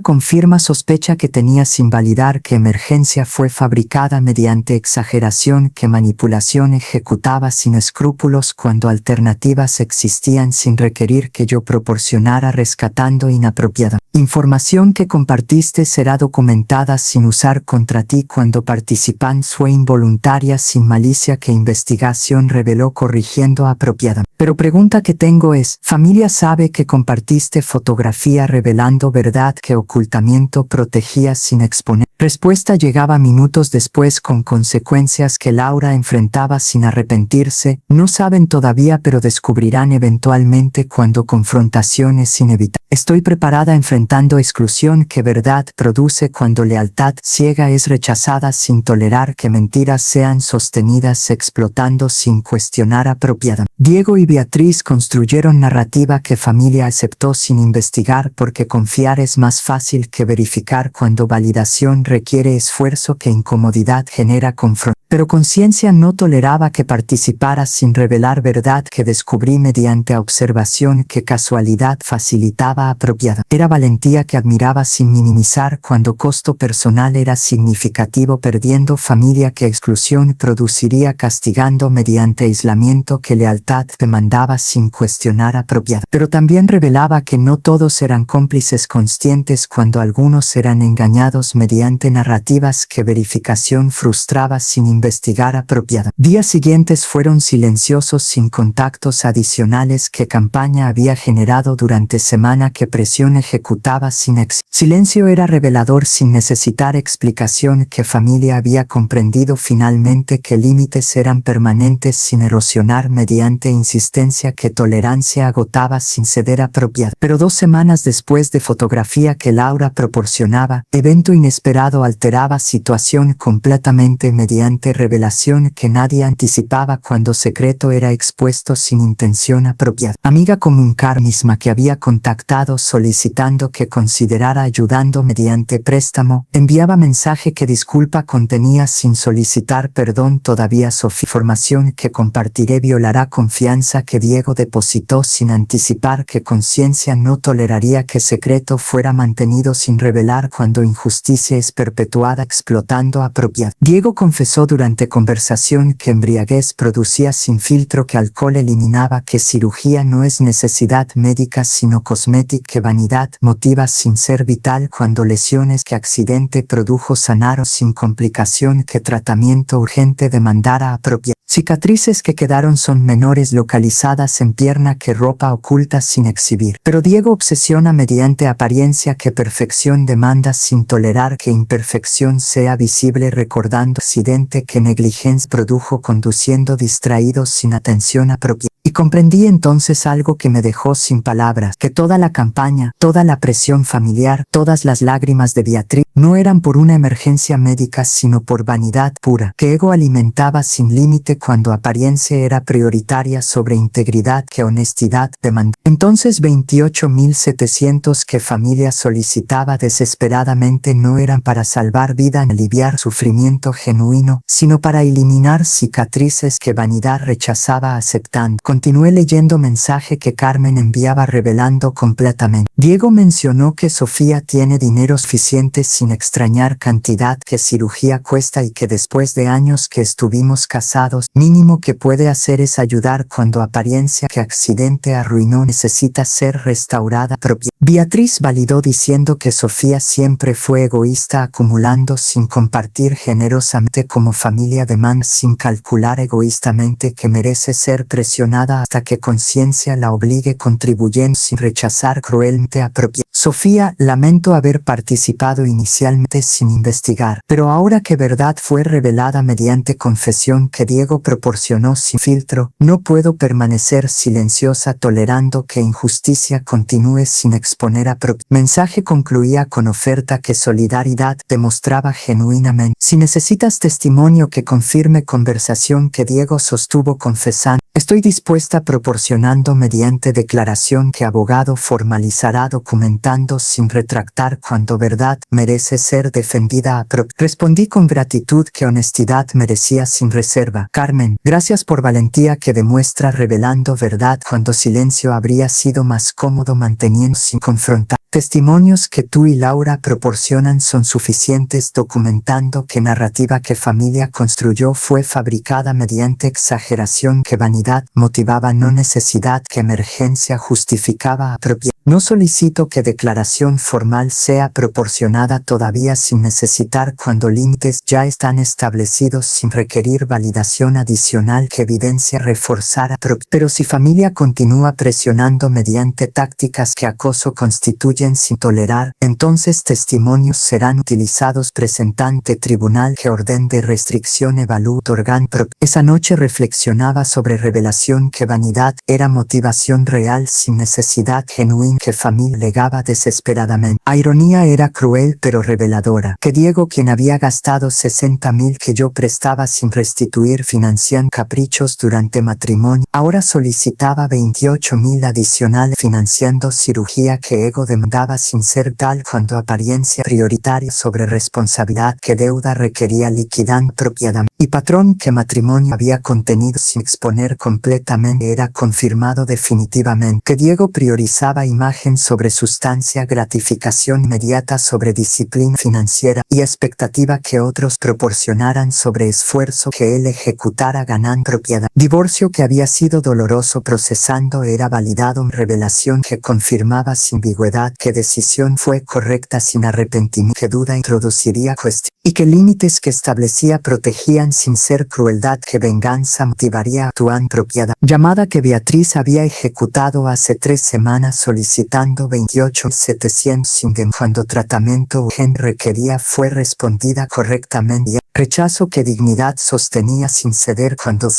confirma sospecha que tenía sin validar que emergencia fue fabricada mediante exageración que manipulación ejecutaba sin escrúpulos cuando alternativas existían sin requerir que yo proporcionara rescatando inapropiada. Información que compartiste será documentada sin usar contra ti cuando participan fue involuntaria sin malicia que investigación reveló corrigiendo apropiada. Pero pregunta que tengo es, ¿familia sabe que compartiste fotografía revelando verdad que ocultamiento protegía sin exponer? Respuesta llegaba minutos después con consecuencias que Laura enfrentaba sin arrepentirse. No saben todavía pero descubrirán eventualmente cuando confrontación es inevitable. Estoy preparada enfrentando exclusión que verdad produce cuando lealtad ciega es rechazada sin tolerar que mentiras sean sostenidas explotando sin cuestionar apropiadamente. Diego y Beatriz construyeron narrativa que familia aceptó sin investigar porque confiar es más fácil que verificar cuando validación requiere esfuerzo que incomodidad genera confrontación. Pero conciencia no toleraba que participara sin revelar verdad que descubrí mediante observación que casualidad facilitaba apropiada. Era valentía que admiraba sin minimizar cuando costo personal era significativo perdiendo familia que exclusión produciría castigando mediante aislamiento que lealtad demandaba sin cuestionar apropiada. Pero también revelaba que no todos eran cómplices conscientes cuando algunos eran engañados mediante narrativas que verificación frustraba sin investigar investigar apropiada. Días siguientes fueron silenciosos sin contactos adicionales que campaña había generado durante semana que presión ejecutaba sin silencio era revelador sin necesitar explicación que familia había comprendido finalmente que límites eran permanentes sin erosionar mediante insistencia que tolerancia agotaba sin ceder apropiada. Pero 2 semanas después de fotografía que Laura proporcionaba, evento inesperado alteraba situación completamente mediante revelación que nadie anticipaba cuando secreto era expuesto sin intención apropiada. Amiga comunicar misma que había contactado solicitando que considerara ayudando mediante préstamo, enviaba mensaje que disculpa contenía sin solicitar perdón todavía información que compartiré violará confianza que Diego depositó sin anticipar que conciencia no toleraría que secreto fuera mantenido sin revelar cuando injusticia es perpetuada explotando apropiada. Diego confesó durante conversación que embriaguez producía sin filtro que alcohol eliminaba que cirugía no es necesidad médica sino cosmética que vanidad motiva sin ser vital cuando lesiones que accidente produjo sanaron sin complicación que tratamiento urgente demandara apropiada. Cicatrices que quedaron son menores localizadas en pierna que ropa oculta sin exhibir. Pero Diego obsesiona mediante apariencia que perfección demanda sin tolerar que imperfección sea visible recordando accidente que negligencia produjo conduciendo distraídos sin atención apropiada. Y comprendí entonces algo que me dejó sin palabras, que toda la campaña, toda la presión familiar, todas las lágrimas de Beatriz, no eran por una emergencia médica sino por vanidad pura, que ego alimentaba sin límite cuando apariencia era prioritaria sobre integridad que honestidad demandaba. Entonces 28.700 que familia solicitaba desesperadamente no eran para salvar vida ni aliviar sufrimiento genuino, sino para eliminar cicatrices que vanidad rechazaba aceptando. Continué leyendo mensaje que Carmen enviaba revelando completamente. Diego mencionó que Sofía tiene dinero suficiente sin extrañar cantidad que cirugía cuesta y que después de años que estuvimos casados, mínimo que puede hacer es ayudar cuando apariencia que accidente arruinó necesita ser restaurada propia. Beatriz validó diciendo que Sofía siempre fue egoísta acumulando sin compartir generosamente como familia demanda sin calcular egoístamente que merece ser presionada hasta que conciencia la obligue contribuyendo sin rechazar cruelmente apropiada. Sofía, lamento haber participado inicialmente sin investigar, pero ahora que verdad fue revelada mediante confesión que Diego proporcionó sin filtro, no puedo permanecer silenciosa tolerando que injusticia continúe sin exponer apropiada. Mensaje concluía con oferta que solidaridad demostraba genuinamente. Si necesitas testimonio que confirme conversación que Diego sostuvo confesando, estoy dispuesta proporcionando mediante declaración que abogado formalizará documentando sin retractar cuando verdad merece ser defendida a propia. Respondí con gratitud que honestidad merecía sin reserva. Carmen, gracias por valentía que demuestra revelando verdad cuando silencio habría sido más cómodo manteniendo sin confrontar. Testimonios que tú y Laura proporcionan son suficientes documentando que narrativa que familia construyó fue fabricada mediante exageración que vanidad motivaba no necesidad que emergencia justificaba apropiada. No solicito que declaración formal sea proporcionada todavía sin necesitar cuando límites ya están establecidos sin requerir validación adicional que evidencia reforzar apropiada. Pero si familia continúa presionando mediante tácticas que acoso constituyen sin tolerar, entonces testimonios serán utilizados presentante tribunal que orden de restricción evalúe otorgan. Esa noche reflexionaba sobre revelación que vanidad era motivación real sin necesidad genuina que familia legaba desesperadamente. A ironía era cruel pero reveladora, que Diego quien había gastado 60.000 que yo prestaba sin restituir financiando caprichos durante matrimonio, ahora solicitaba 28.000 adicional financiando cirugía que ego demandaba sin ser tal cuando apariencia prioritaria sobre responsabilidad que deuda requería liquidando propiedad. Y patrón que matrimonio había contenido sin exponer completamente era confirmado definitivamente, que Diego priorizaba imagen sobre sustancia, gratificación inmediata sobre disciplina financiera y expectativa que otros proporcionaran sobre esfuerzo que él ejecutara ganando propiedad. Divorcio que había sido doloroso procesando era validado en revelación que confirmaba sin ambigüedad que decisión fue correcta sin arrepentimiento que duda introduciría cuestión. y que límites que establecía protegían sin ser crueldad que venganza motivaría actuar apropiada. Llamada que Beatriz había ejecutado hace 3 semanas solicitando 28.700 cuando tratamiento urgente requería fue respondida correctamente. Rechazo que dignidad sostenía sin ceder cuando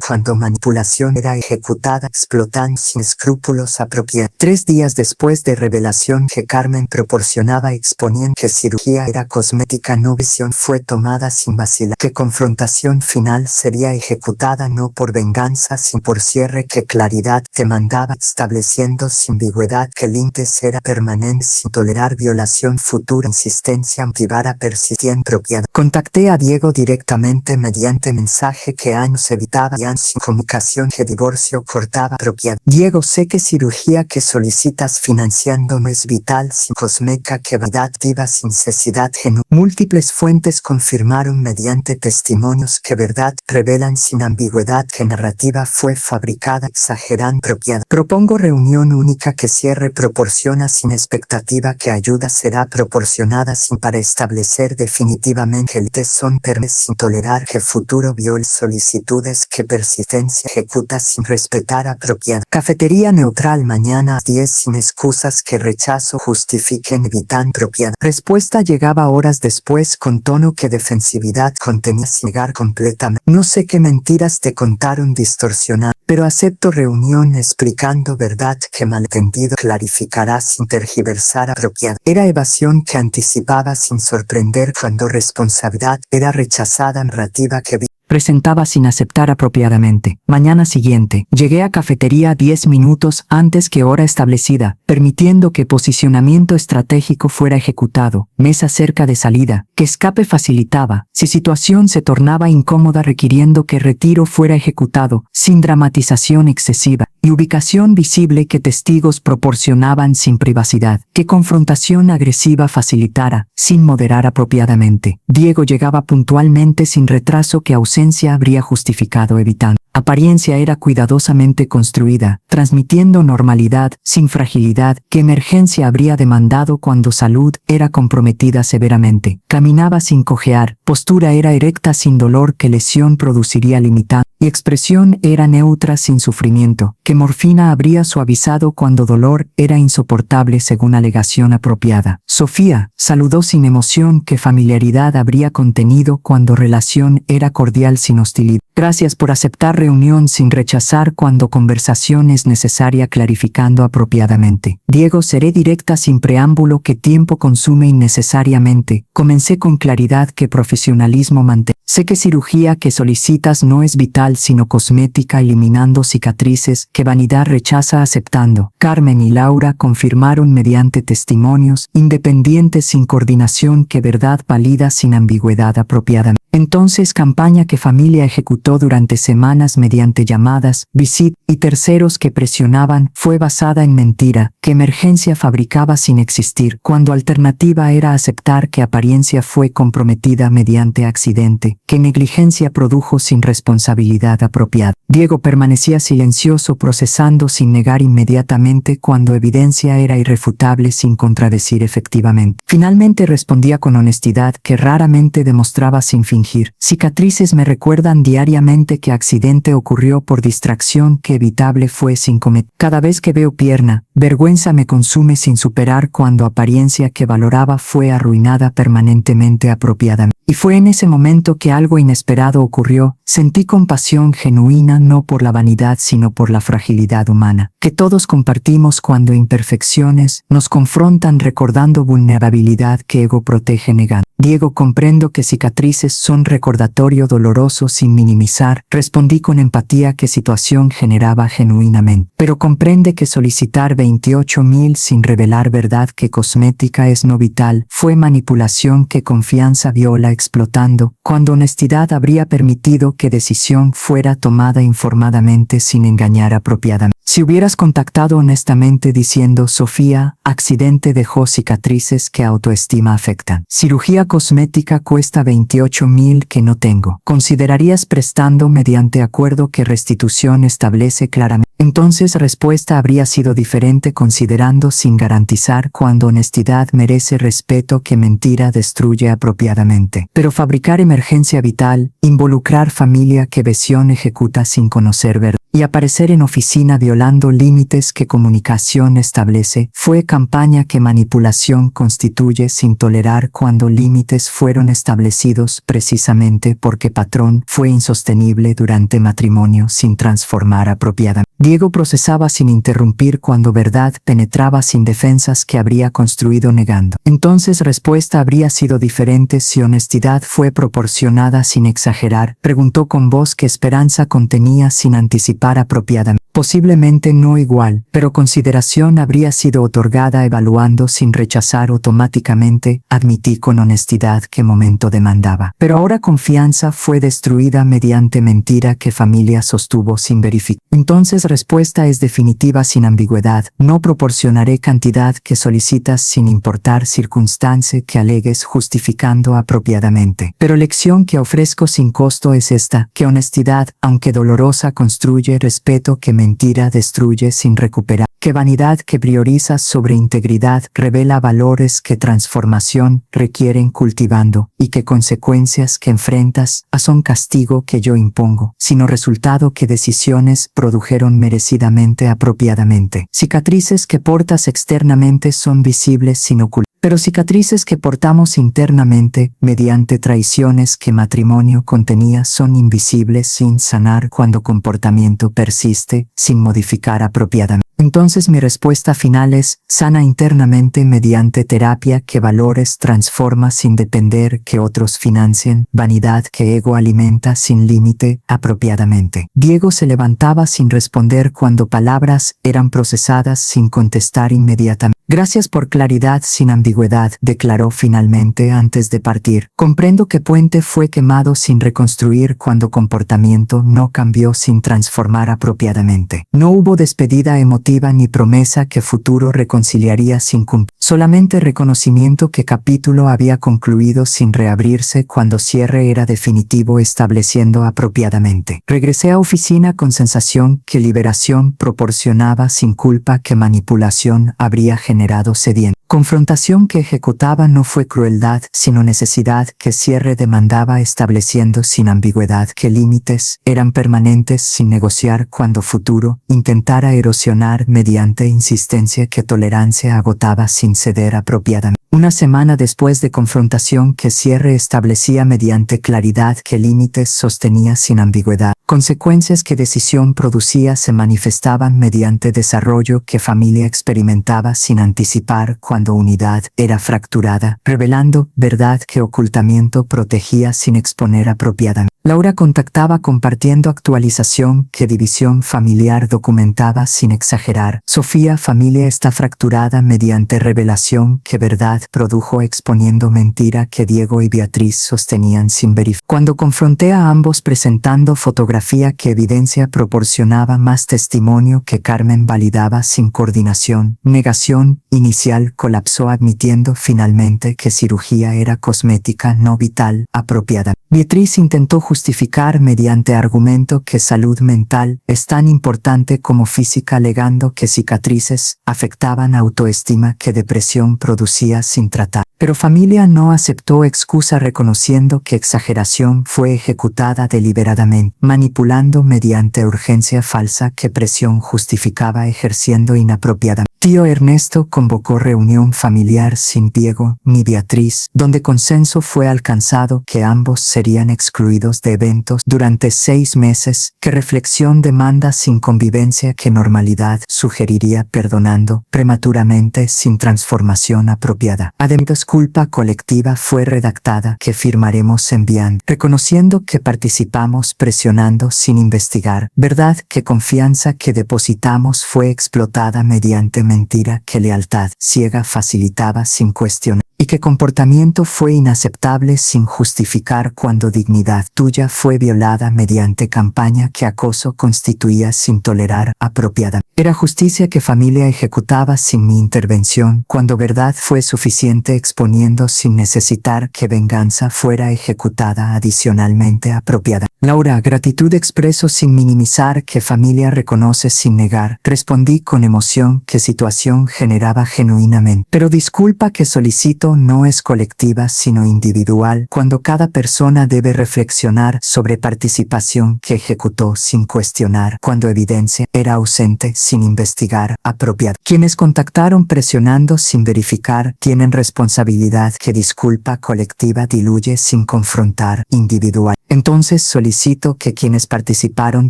cuando manipulación era ejecutada explotando sin escrúpulos apropiados. 3 días después de revelación que Carmen proporcionaba exponiendo que cirugía era cosmética no visión fue tomada sin vacilar. Que confrontación final sería ejecutada no por venganza sino por cierre que claridad demandaba estableciendo sin ambigüedad que límites era permanente sin tolerar violación futura insistencia motivara persistente propiedad. Contacté a Diego directamente mediante mensaje que años evitaba y sin comunicación que divorcio cortaba propiedad. Diego, sé que cirugía que solicitas financiando no es vital sin cosmética que verdad viva sin necesidad genuina. Múltiples fuentes confirmaron mediante testimonios que verdad revelan sin ambigüedad que narrativa fue fabricada exagerando propiedad. Propongo reunión única que cierre proporciona sin expectativa que ayuda será proporcionada sin para establecer definitivamente el son sin tolerar que futuro viole solicitudes que persistencia ejecuta sin respetar apropiada. Cafetería neutral mañana a 10 sin excusas que rechazo justifiquen evitan propiedad. Respuesta llegaba horas después con tono que defensividad contenía sin negar completamente. No sé qué mentiras te contaron distorsionar, pero acepto reunión explicando verdad que malentendido clarificará sin tergiversar apropiada. Era evasión que anticipaba sin sorprender cuando responsabilidad era rechazada narrativa que presentaba sin aceptar apropiadamente. Mañana siguiente, llegué a cafetería 10 minutos antes que hora establecida, permitiendo que posicionamiento estratégico fuera ejecutado, mesa cerca de salida, que escape facilitaba, si situación se tornaba incómoda requiriendo que retiro fuera ejecutado, sin dramatización excesiva, y ubicación visible que testigos proporcionaban sin privacidad, que confrontación agresiva facilitara, sin moderar apropiadamente. Diego llegaba puntualmente sin retraso que ausencia habría justificado evitando. Apariencia era cuidadosamente construida, transmitiendo normalidad, sin fragilidad, que emergencia habría demandado cuando salud era comprometida severamente. Caminaba sin cojear, postura era erecta sin dolor que lesión produciría limitante, y expresión era neutra sin sufrimiento, que morfina habría suavizado cuando dolor era insoportable según alegación apropiada. Sofía saludó sin emoción que familiaridad habría contenido cuando relación era cordial sin hostilidad. Gracias por aceptar reunión sin rechazar cuando conversación es necesaria clarificando apropiadamente. Diego, seré directa sin preámbulo que tiempo consume innecesariamente. Comencé con claridad que profesionalismo mantén. Sé que cirugía que solicitas no es vital sino cosmética eliminando cicatrices que vanidad rechaza aceptando. Carmen y Laura confirmaron mediante testimonios independientes sin coordinación que verdad válida sin ambigüedad apropiadamente. Entonces campaña que familia ejecutó durante semanas mediante llamadas, visit y terceros que presionaban fue basada en mentira, que emergencia fabricaba sin existir, cuando alternativa era aceptar que apariencia fue comprometida mediante accidente, que negligencia produjo sin responsabilidad apropiada. Diego permanecía silencioso procesando sin negar inmediatamente cuando evidencia era irrefutable sin contradecir efectivamente. Finalmente respondía con honestidad que raramente demostraba sin fingir. Cicatrices me recuerdan diariamente que accidente ocurrió por distracción que evitable fue sin cometer. Cada vez que veo pierna, vergüenza me consume sin superar cuando apariencia que valoraba fue arruinada permanentemente apropiadamente. Y fue en ese momento que algo inesperado ocurrió. Sentí compasión genuina no por la vanidad sino por la fragilidad humana, que todos compartimos cuando imperfecciones nos confrontan recordando vulnerabilidad que ego protege negando. Diego, comprendo que cicatrices son recordatorio doloroso sin minimizar. Respondí con empatía que situación generaba genuinamente. Pero comprende que solicitar 28.000 sin revelar verdad que cosmética es no vital. Fue manipulación que confianza viola explotando, cuando honestidad habría permitido que decisión fuera tomada informadamente sin engañar apropiadamente. Si hubieras contactado honestamente diciendo, Sofía, accidente dejó cicatrices que autoestima afectan. Cirugía cosmética cuesta 28,000 que no tengo. ¿Considerarías prestando mediante acuerdo que restitución establece claramente? Entonces respuesta habría sido diferente considerando sin garantizar cuando honestidad merece respeto que mentira destruye apropiadamente. Pero fabricar emergencia vital, involucrar familia que versión ejecuta sin conocer verdad y aparecer en oficina violando límites que comunicación establece, fue campaña que manipulación constituye sin tolerar cuando límites fueron establecidos precisamente porque patrón fue insostenible durante matrimonio sin transformar apropiadamente. Diego procesaba sin interrumpir cuando verdad penetraba sin defensas que habría construido negando. Entonces respuesta habría sido diferente si honestidad fue proporcionada sin exagerar, preguntó con voz que esperanza contenía sin anticipar apropiadamente. Posiblemente no igual, pero consideración habría sido otorgada evaluando sin rechazar automáticamente, admití con honestidad que momento demandaba. Pero ahora confianza fue destruida mediante mentira que familia sostuvo sin verificar. Entonces respuesta es definitiva sin ambigüedad, no proporcionaré cantidad que solicitas sin importar circunstancia que alegues justificando apropiadamente. Pero lección que ofrezco sin costo es esta, que honestidad, aunque dolorosa, construye respeto que mentira destruye sin recuperar, que vanidad que prioriza sobre integridad revela valores que transformación requieren cultivando y que consecuencias que enfrentas son castigo que yo impongo, sino resultado que decisiones produjeron merecidamente apropiadamente. Cicatrices que portas externamente son visibles sin ocultar. Pero cicatrices que portamos internamente, mediante traiciones que matrimonio contenía, son invisibles sin sanar cuando comportamiento persiste, sin modificar apropiadamente. Entonces mi respuesta final es, sana internamente mediante terapia que valores transforma sin depender que otros financien, vanidad que ego alimenta sin límite, apropiadamente. Diego se levantaba sin responder cuando palabras eran procesadas sin contestar inmediatamente. Gracias por claridad sin ambigüedad, declaró finalmente antes de partir. Comprendo que puente fue quemado sin reconstruir cuando comportamiento no cambió sin transformar apropiadamente. No hubo despedida emotiva ni promesa que futuro reconciliaría sin cumplir. Solamente reconocimiento que capítulo había concluido sin reabrirse cuando cierre era definitivo estableciendo apropiadamente. Regresé a oficina con sensación que liberación proporcionaba sin culpa que manipulación habría generado sediento. Confrontación que ejecutaba no fue crueldad, sino necesidad que cierre demandaba estableciendo sin ambigüedad que límites eran permanentes sin negociar cuando futuro intentara erosionar mediante insistencia que tolerancia agotaba sin ceder apropiadamente. Una semana después de confrontación que cierre establecía mediante claridad que límites sostenía sin ambigüedad. Consecuencias que decisión producía se manifestaban mediante desarrollo que familia experimentaba sin anticipar cuando unidad era fracturada, revelando verdad que ocultamiento protegía sin exponer apropiadamente. Laura contactaba compartiendo actualización que división familiar documentaba sin exagerar. Sofía familia está fracturada mediante revelación que verdad produjo exponiendo mentira que Diego y Beatriz sostenían sin verificar. Cuando confronté a ambos presentando fotografía que evidencia proporcionaba más testimonio que Carmen validaba sin coordinación, negación inicial colapsó admitiendo finalmente que cirugía era cosmética no vital apropiada. Beatriz intentó justificar mediante argumento que salud mental es tan importante como física alegando que cicatrices afectaban autoestima que depresión producía sin tratar. Pero familia no aceptó excusa reconociendo que exageración fue ejecutada deliberadamente, manipulando mediante urgencia falsa que presión justificaba ejerciendo inapropiadamente. Tío Ernesto convocó reunión familiar sin Diego ni Beatriz, donde consenso fue alcanzado que ambos serían excluidos de eventos durante 6 meses, que reflexión demanda sin convivencia que normalidad sugeriría perdonando prematuramente sin transformación apropiada. Además, culpa colectiva fue redactada que firmaremos enviando, reconociendo que participamos presionando sin investigar, verdad que confianza que depositamos fue explotada mediante mentira que lealtad ciega facilitaba sin cuestionar. y que comportamiento fue inaceptable sin justificar cuando dignidad tuya fue violada mediante campaña que acoso constituía sin tolerar apropiada. Era justicia que familia ejecutaba sin mi intervención cuando verdad fue suficiente exponiendo sin necesitar que venganza fuera ejecutada adicionalmente apropiada. Laura, gratitud expreso sin minimizar que familia reconoce sin negar. Respondí con emoción que situación generaba genuinamente. Pero disculpa que solicito no es colectiva sino individual cuando cada persona debe reflexionar sobre participación que ejecutó sin cuestionar cuando evidencia era ausente sin investigar apropiada. Quienes contactaron presionando sin verificar tienen responsabilidad que disculpa colectiva diluye sin confrontar individual. Entonces solicito que quienes participaron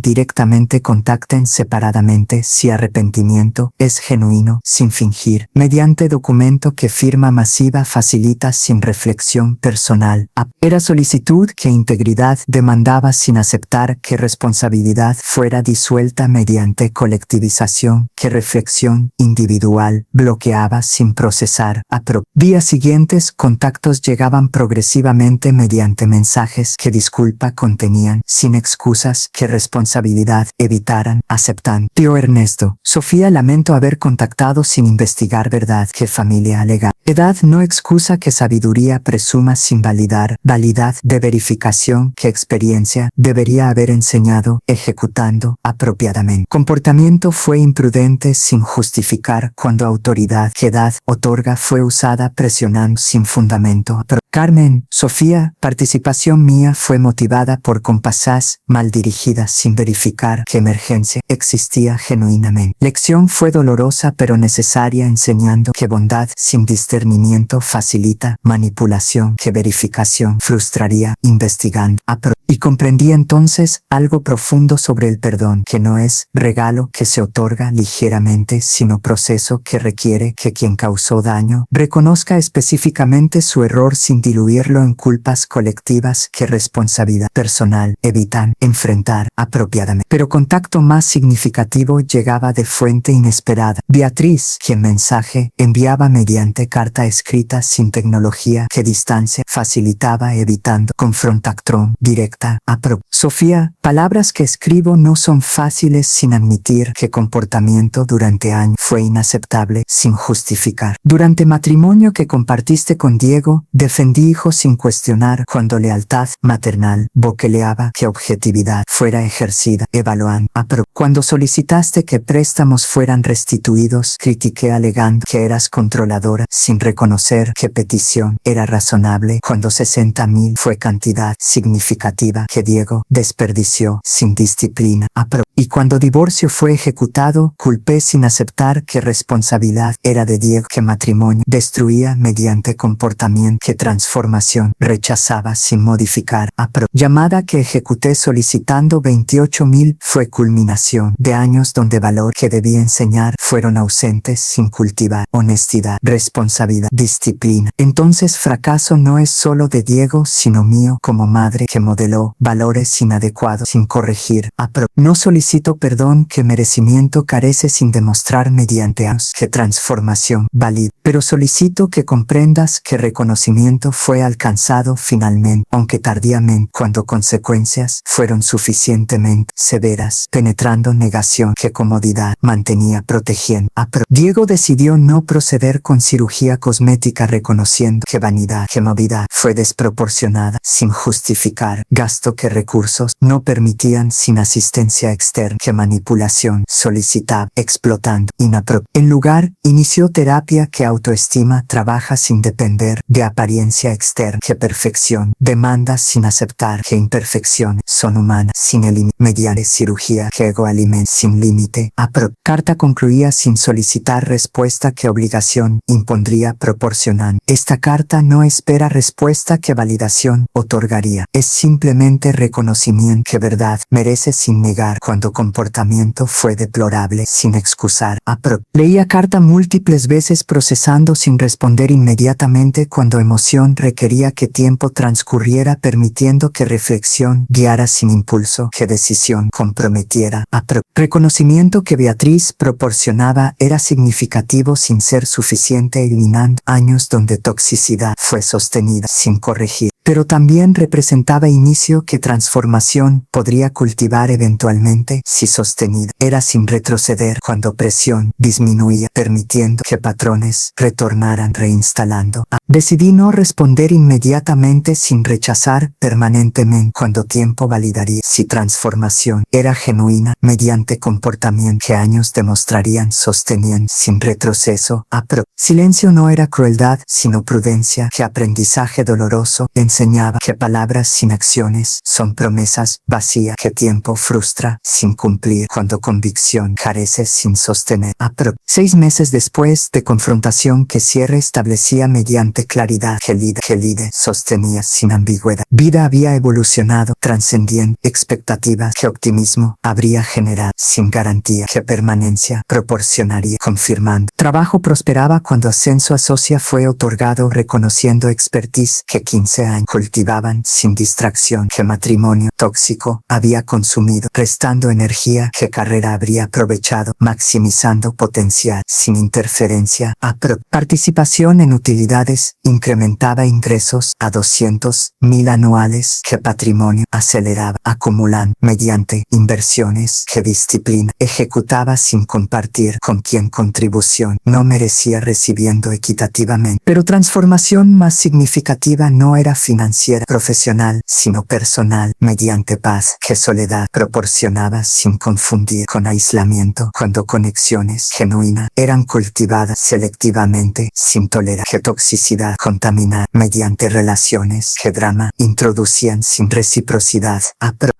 directamente contacten separadamente si arrepentimiento es genuino sin fingir, mediante documento que firma masiva facilita sin reflexión personal. Era solicitud que integridad demandaba sin aceptar que responsabilidad fuera disuelta mediante colectivización que reflexión individual bloqueaba sin procesar. Días siguientes contactos llegaban progresivamente mediante mensajes que disculpa contenían sin excusas que responsabilidad evitaran aceptan. Tío Ernesto, Sofía lamento haber contactado sin investigar verdad que familia alega. Edad no excusa que sabiduría presuma sin validar, validad de verificación que experiencia debería haber enseñado ejecutando apropiadamente. Comportamiento fue imprudente sin justificar cuando autoridad que edad otorga fue usada presionando sin fundamento. Carmen, Sofía, participación mía fue motivada por compasas mal dirigidas sin verificar que emergencia existía genuinamente. Lección fue dolorosa pero necesaria enseñando que bondad sin discernimiento facilita manipulación que verificación frustraría investigando. Y comprendí entonces algo profundo sobre el perdón, que no es regalo que se otorga ligeramente, sino proceso que requiere que quien causó daño reconozca específicamente su error sin diluirlo en culpas colectivas que responsabilidad personal evitan enfrentar apropiadamente. Pero contacto más significativo llegaba de fuente inesperada. Beatriz, quien mensaje enviaba mediante carta escrita sin tecnología que distancia facilitaba evitando confrontación directa. Sofía, palabras que escribo no son fáciles sin admitir que comportamiento durante años fue inaceptable sin justificar. Durante matrimonio que compartiste con Diego, defendí hijos sin cuestionar cuando lealtad maternal boqueleaba que objetividad fuera ejercida, evaluando. Cuando solicitaste que préstamos fueran restituidos, critiqué alegando que eras controladora sin reconocer que petición era razonable cuando 60,000 fue cantidad significativa que Diego desperdició sin disciplina. Y cuando divorcio fue ejecutado, culpé sin aceptar que responsabilidad era de Diego, que matrimonio destruía mediante comportamiento, que transformación rechazaba sin modificar. Llamada que ejecuté solicitando 28,000 fue culminación de años donde valor que debía enseñar fueron ausentes sin cultivar honestidad, responsabilidad, disciplina. Entonces fracaso no es solo de Diego sino mío como madre que modeló valores inadecuados sin corregir. No solicito perdón que merecimiento carece sin demostrar mediante años que transformación válida, pero solicito que comprendas que reconocimiento fue alcanzado finalmente, aunque tardíamente, cuando consecuencias fueron suficientemente severas, penetrando negación que comodidad mantenía protegiendo. Diego decidió no proceder con cirugía cosmética reconociendo que vanidad, que movilidad fue desproporcionada sin justificar gasto que recursos no permitían sin asistencia externa, que manipulación solicitaba explotando en lugar inició terapia que autoestima trabaja sin depender de apariencia externa, que perfección demanda sin aceptar que imperfecciones son humanas sin mediante cirugía que ego alimenta sin límite. Carta concluía sin solicitar respuesta que obligación impondría proporcionando. Esta carta no espera respuesta que validación otorgaría. Es simplemente reconocimiento que verdad merece sin negar cuando cuando comportamiento fue deplorable sin excusar. Leía carta múltiples veces procesando sin responder inmediatamente cuando emoción requería que tiempo transcurriera, permitiendo que reflexión guiara sin impulso, que decisión comprometiera. Reconocimiento que Beatriz proporcionaba era significativo sin ser suficiente, eliminando años donde toxicidad fue sostenida sin corregir. Pero también representaba inicio que transformación podría cultivar eventualmente si sostenida. Era sin retroceder cuando presión disminuía, permitiendo que patrones retornaran, reinstalando. Decidí no responder inmediatamente sin rechazar permanentemente cuando tiempo validaría si transformación era genuina mediante comportamiento que años demostrarían sostenían sin retroceso. Silencio no era crueldad sino prudencia, que aprendizaje doloroso enseñaba que palabras sin acciones son promesas vacías, que tiempo frustra sin cumplir cuando convicción carece sin sostener. 6 meses después de confrontación que cierre establecía mediante claridad, que Lide sostenía sin ambigüedad. Vida había evolucionado, trascendiendo expectativas, que optimismo habría generado sin garantía, que permanencia proporcionaría confirmando. Trabajo prosperaba cuando ascenso asocia fue otorgado, reconociendo expertise que 15 años cultivaban sin distracción, que matrimonio tóxico había consumido, restando energía, que carrera habría aprovechado, maximizando potencial sin interferencia. Participación en utilidades incrementaba ingresos a 200,000 anuales, que patrimonio aceleraba, acumulando mediante inversiones, que disciplina ejecutaba sin compartir con quien contribución no merecía, recibiendo equitativamente. Pero transformación más significativa no era financiera, profesional, sino personal, mediante paz, que soledad proporcionaba sin confundir con aislamiento, cuando conexiones genuinas eran cultivadas selectivamente, sin tolerar que toxicidad contaminar mediante relaciones, que drama introducían sin reciprocidad.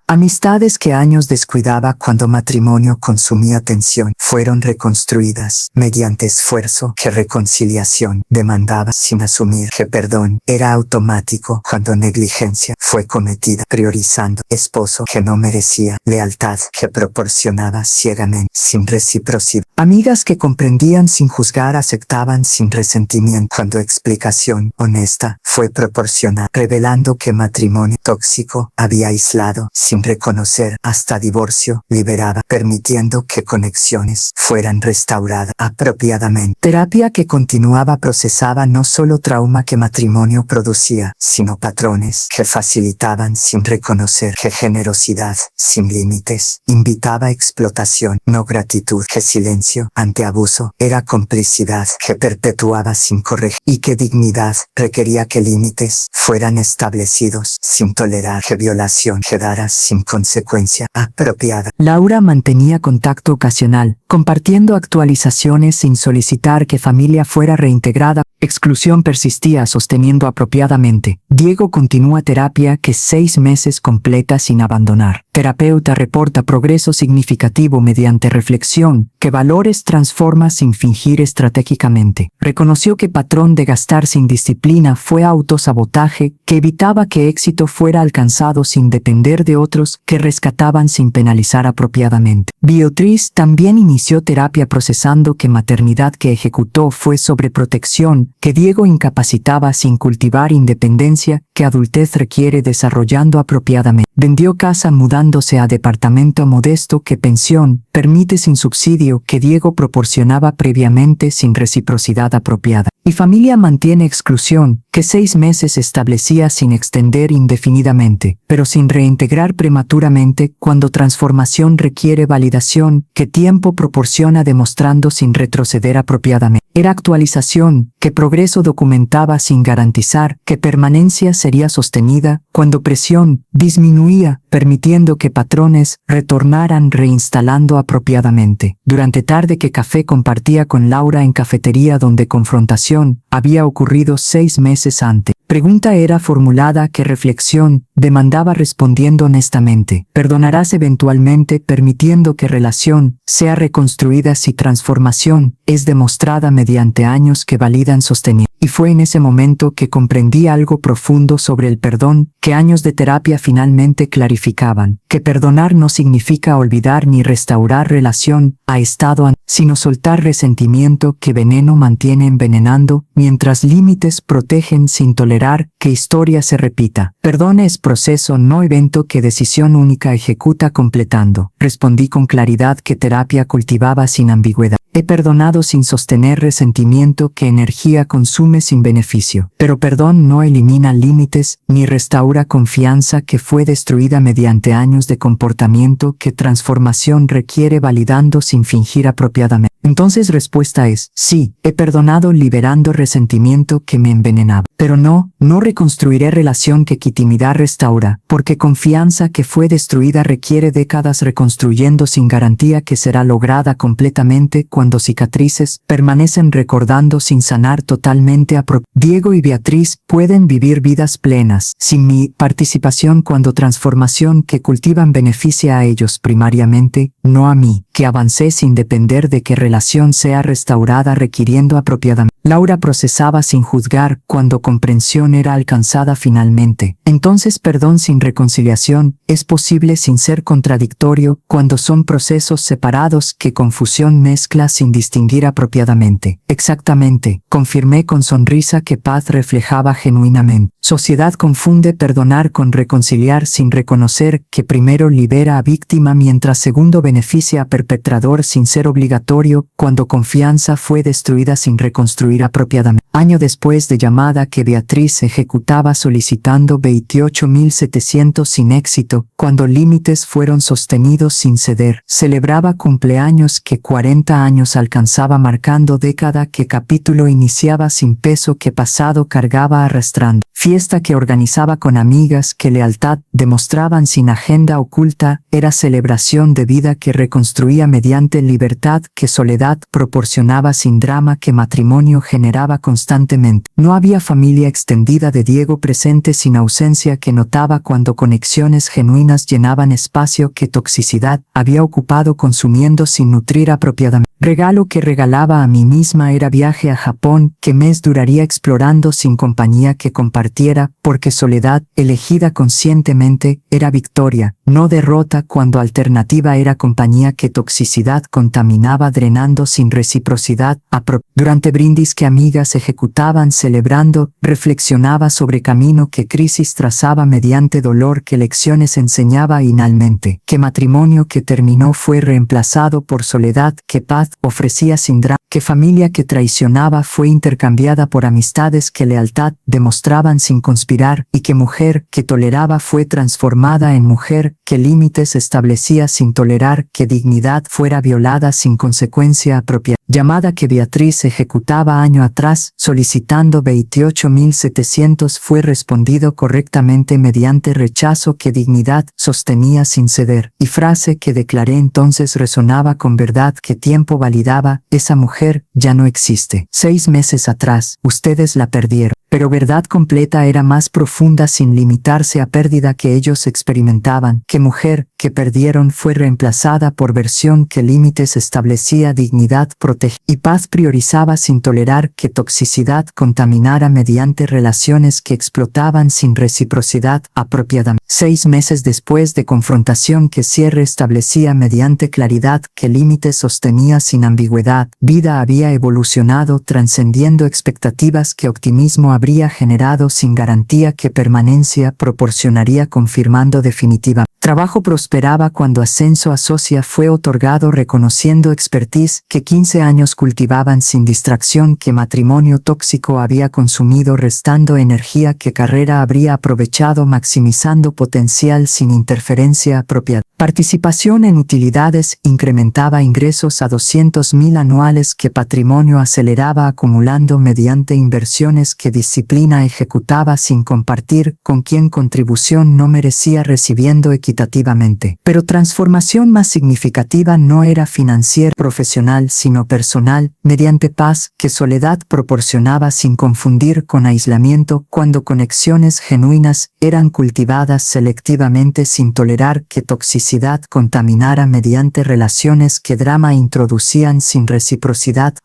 Amistades que años descuidaba cuando matrimonio consumía tensión fueron reconstruidas mediante esfuerzo, que reconciliación demandaba sin asumir, que perdón era automático cuando negligencia fue cometida, priorizando esposo que no merecía, lealtad que proporcionaba ciegamente sin reciprocidad. Amigas que comprendían sin juzgar, aceptaban sin resentimiento cuando explicación honesta fue proporcionada, revelando que matrimonio tóxico había aislado sin reconocer, hasta divorcio liberaba, permitiendo que conexiones fueran restauradas apropiadamente. Terapia que continuaba procesaba no solo trauma que matrimonio producía, sino patrones que facilitaban sin reconocer, que generosidad sin límites invitaba explotación, no gratitud, que silencio ante abuso era complicidad, que perpetuaba sin corregir, y que dignidad requería que límites fueran establecidos sin tolerar, que violación quedara sin consecuencia apropiada. Laura mantenía contacto ocasional, compartiendo actualizaciones sin solicitar que familia fuera reintegrada. Exclusión persistía, sosteniendo apropiadamente. Diego continúa terapia que 6 meses completa sin abandonar. Terapeuta reporta progreso significativo mediante reflexión, que valores transforma sin fingir estratégicamente. Reconoció que patrón de gastar sin disciplina fue autosabotaje, que evitaba que éxito fuera alcanzado sin depender de otros, que rescataban sin penalizar apropiadamente. Beatriz también inició terapia procesando que maternidad que ejecutó fue sobreprotección, que Diego incapacitaba sin cultivar independencia, que adultez requiere desarrollando apropiadamente. Vendió casa mudándose a departamento modesto, que pensión permite sin subsidio, que Diego proporcionaba previamente sin reciprocidad apropiada. Y familia mantiene exclusión, que 6 meses establecía sin extender indefinidamente, pero sin reintegrar prematuramente cuando transformación requiere validación, que tiempo proporciona demostrando sin retroceder apropiadamente. Era actualización, que progreso documentaba sin garantizar que permanencia sería sostenida, cuando presión disminuía, permitiendo que patrones retornaran reinstalando apropiadamente. Durante tarde que café compartía con Laura en cafetería donde confrontación había ocurrido 6 meses antes. Pregunta era formulada que reflexión demandaba respondiendo honestamente. Perdonarás eventualmente, permitiendo que relación sea reconstruida si transformación es demostrada mediante años que validan sosteniendo. Y fue en ese momento que comprendí algo profundo sobre el perdón, que años de terapia finalmente clarificaban, que perdonar no significa olvidar ni restaurar relación a estado sino soltar resentimiento que veneno mantiene envenenando, mientras límites protegen sin tolerar que historia se repita. Perdón es proceso, no evento que decisión única ejecuta completando. Respondí con claridad que terapia cultivaba sin ambigüedad. He perdonado sin sostener resentimiento que energía consume sin beneficio. Pero perdón no elimina límites ni restaura confianza que fue destruida mediante años de comportamiento que transformación requiere validando sin fingir apropiadamente. Entonces respuesta es, sí, he perdonado liberando resentimiento que me envenenaba. Pero no reconstruiré relación que intimidad restaura, porque confianza que fue destruida requiere décadas reconstruyendo sin garantía que será lograda completamente cuando cicatrices permanecen recordando sin sanar totalmente. Diego y Beatriz pueden vivir vidas plenas sin mi participación cuando transformación que cultivan beneficia a ellos primariamente, no a mí, que avancé sin depender de que relación sea restaurada requiriendo apropiadamente. Laura procesaba sin juzgar cuando comprensión era alcanzada finalmente. Entonces perdón sin reconciliación es posible sin ser contradictorio cuando son procesos separados que confusión mezcla sin distinguir apropiadamente. Exactamente, confirmé con sonrisa que paz reflejaba genuinamente. Sociedad confunde perdonar con reconciliar sin reconocer que primero libera a víctima mientras segundo beneficia a perpetrador sin ser obligatorio cuando confianza fue destruida sin reconstruir apropiadamente. Año después de llamada que Beatriz ejecutaba solicitando 28.700 sin éxito, cuando límites fueron sostenidos sin ceder, celebraba cumpleaños que 40 años alcanzaba marcando década que capítulo iniciaba sin peso que pasado cargaba arrastrando. Fiesta que organizaba con amigas que lealtad demostraban sin agenda oculta, era celebración de vida que reconstruía mediante libertad que soledad proporcionaba sin drama que matrimonio generaba constantemente. No había familia extendida de Diego presente sin ausencia que notaba cuando conexiones genuinas llenaban espacio que toxicidad había ocupado consumiendo sin nutrir apropiadamente. Regalo que regalaba a mí misma era viaje a Japón que mes duraría explorando sin compañía que compartiera, porque soledad, elegida conscientemente, era victoria, no derrota cuando alternativa era compañía que toxicidad contaminaba drenando sin reciprocidad. Durante brindis que amigas ejecutaban celebrando, reflexionaba sobre camino que crisis trazaba mediante dolor que lecciones enseñaba inalmente, que matrimonio que terminó fue reemplazado por soledad que paz ofrecía sin drama, que familia que traicionaba fue intercambiada por amistades que lealtad demostraban sin conspirar y que mujer que toleraba fue transformada en mujer que límites establecía sin tolerar que dignidad fuera violada sin consecuencia apropiada. Llamada que Beatriz ejecutaba año atrás solicitando 28.700 fue respondido correctamente mediante rechazo que dignidad sostenía sin ceder. Y frase que declaré entonces resonaba con verdad que tiempo validaba, esa mujer ya no existe. 6 meses atrás, ustedes la perdieron. Pero verdad completa era más profunda sin limitarse a pérdida que ellos experimentaban, que mujer que perdieron fue reemplazada por versión que límites establecía dignidad protegida y paz priorizaba sin tolerar que toxicidad contaminara mediante relaciones que explotaban sin reciprocidad apropiadamente. 6 meses después de confrontación que cierre establecía mediante claridad que límites sostenía sin ambigüedad, vida había evolucionado trascendiendo expectativas que optimismo habría generado sin garantía que permanencia proporcionaría confirmando definitivamente. Trabajo prosperaba cuando ascenso a socia fue otorgado reconociendo expertise que 15 años cultivaban sin distracción que matrimonio tóxico había consumido restando energía que carrera habría aprovechado maximizando potencial sin interferencia apropiada. Participación en utilidades incrementaba ingresos a 200.000 anuales que patrimonio aceleraba acumulando mediante inversiones que disciplina ejecutaba sin compartir con quien contribución no merecía recibiendo equitativamente. Pero transformación más significativa no era financiera profesional sino personal, mediante paz que soledad proporcionaba sin confundir con aislamiento cuando conexiones genuinas eran cultivadas selectivamente sin tolerar que toxicidad complicidad contaminara mediante relaciones que drama introducían sin reciprocidad,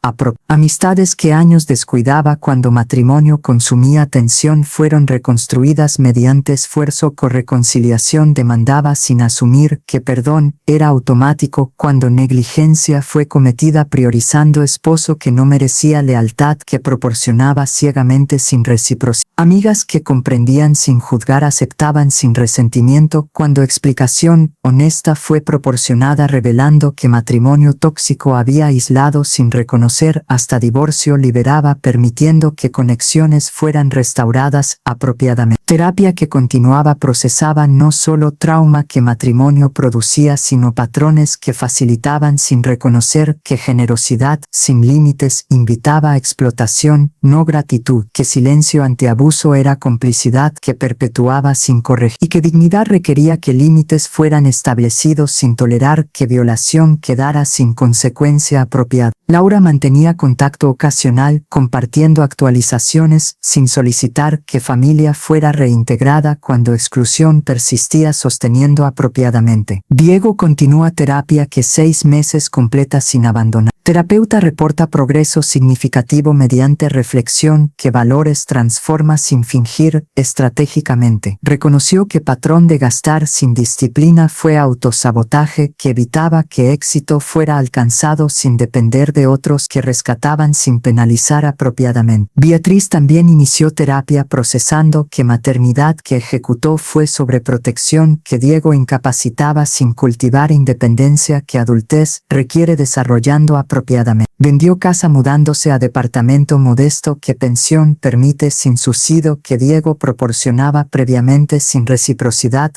amistades que años descuidaba cuando matrimonio consumía tensión fueron reconstruidas mediante esfuerzo, correconciliación demandaba sin asumir que perdón era automático cuando negligencia fue cometida priorizando esposo que no merecía lealtad que proporcionaba ciegamente sin reciprocidad. Amigas que comprendían sin juzgar, aceptaban sin resentimiento cuando explicación honesta fue proporcionada, revelando que matrimonio tóxico había aislado sin reconocer, hasta divorcio liberaba permitiendo que conexiones fueran restauradas apropiadamente. Terapia que continuaba procesaba no solo trauma que matrimonio producía, sino patrones que facilitaban sin reconocer, que generosidad sin límites invitaba a explotación, no gratitud, que silencio ante abuso era complicidad que perpetuaba sin corregir, y que dignidad requería que límites fueran establecidos sin tolerar, que violación quedara sin consecuencia apropiada. Laura mantenía contacto ocasional, compartiendo actualizaciones, sin solicitar que familia fuera reintegrada cuando exclusión persistía, sosteniendo apropiadamente. Diego continúa terapia que 6 meses completa sin abandonar. Terapeuta reporta progreso significativo mediante reflexión, que valores transforma sin fingir, estratégicamente. Reconoció que patrón de gastar sin disciplina fue autosabotaje, que evitaba que éxito fuera alcanzado sin depender de otros, que rescataban sin penalizar apropiadamente. Beatriz también inició terapia procesando que maternidad que ejecutó fue sobreprotección, que Diego incapacitaba sin cultivar independencia, que adultez requiere desarrollando apropiadamente. Vendió casa mudándose a departamento modesto, que pensión permite sin subsidio, que Diego proporcionaba previamente sin reciprocidad,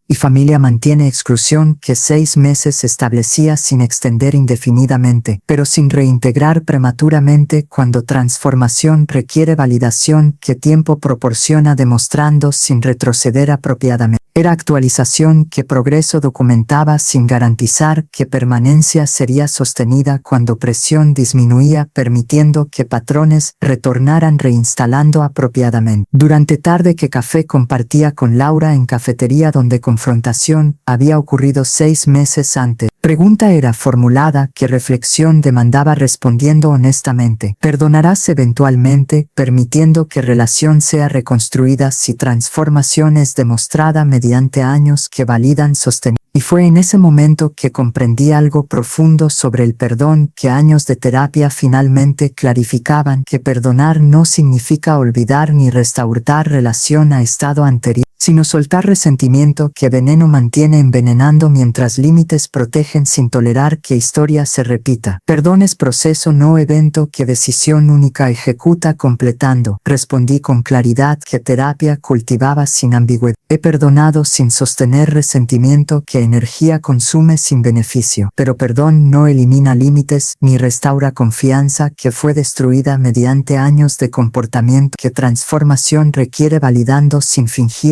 y familia mantiene exclusión, que 6 meses establecía sin extender indefinidamente, pero sin reintegrar prematuramente cuando transformación requiere validación, que tiempo proporciona demostrando sin retroceder apropiadamente. Era actualización, que progreso documentaba sin garantizar que permanencia sería sostenida cuando presión disminuía, permitiendo que patrones retornaran reinstalando apropiadamente. Durante tarde que café compartía con Laura en cafetería donde confrontación había ocurrido 6 meses antes. Pregunta era formulada, que reflexión demandaba respondiendo honestamente. ¿Perdonarás eventualmente, permitiendo que relación sea reconstruida si transformación es demostrada mediante años que validan sostener? Y fue en ese momento que comprendí algo profundo sobre el perdón, que años de terapia finalmente clarificaban, que perdonar no significa olvidar ni restaurar relación a estado anterior, sino soltar resentimiento que veneno mantiene envenenando mientras límites protegen sin tolerar que historia se repita. Perdón es proceso, no evento, que decisión única ejecuta completando. Respondí con claridad, que terapia cultivaba sin ambigüedad. He perdonado sin sostener resentimiento, que energía consume sin beneficio. Pero perdón no elimina límites ni restaura confianza que fue destruida mediante años de comportamiento, que transformación requiere validando sin fingir.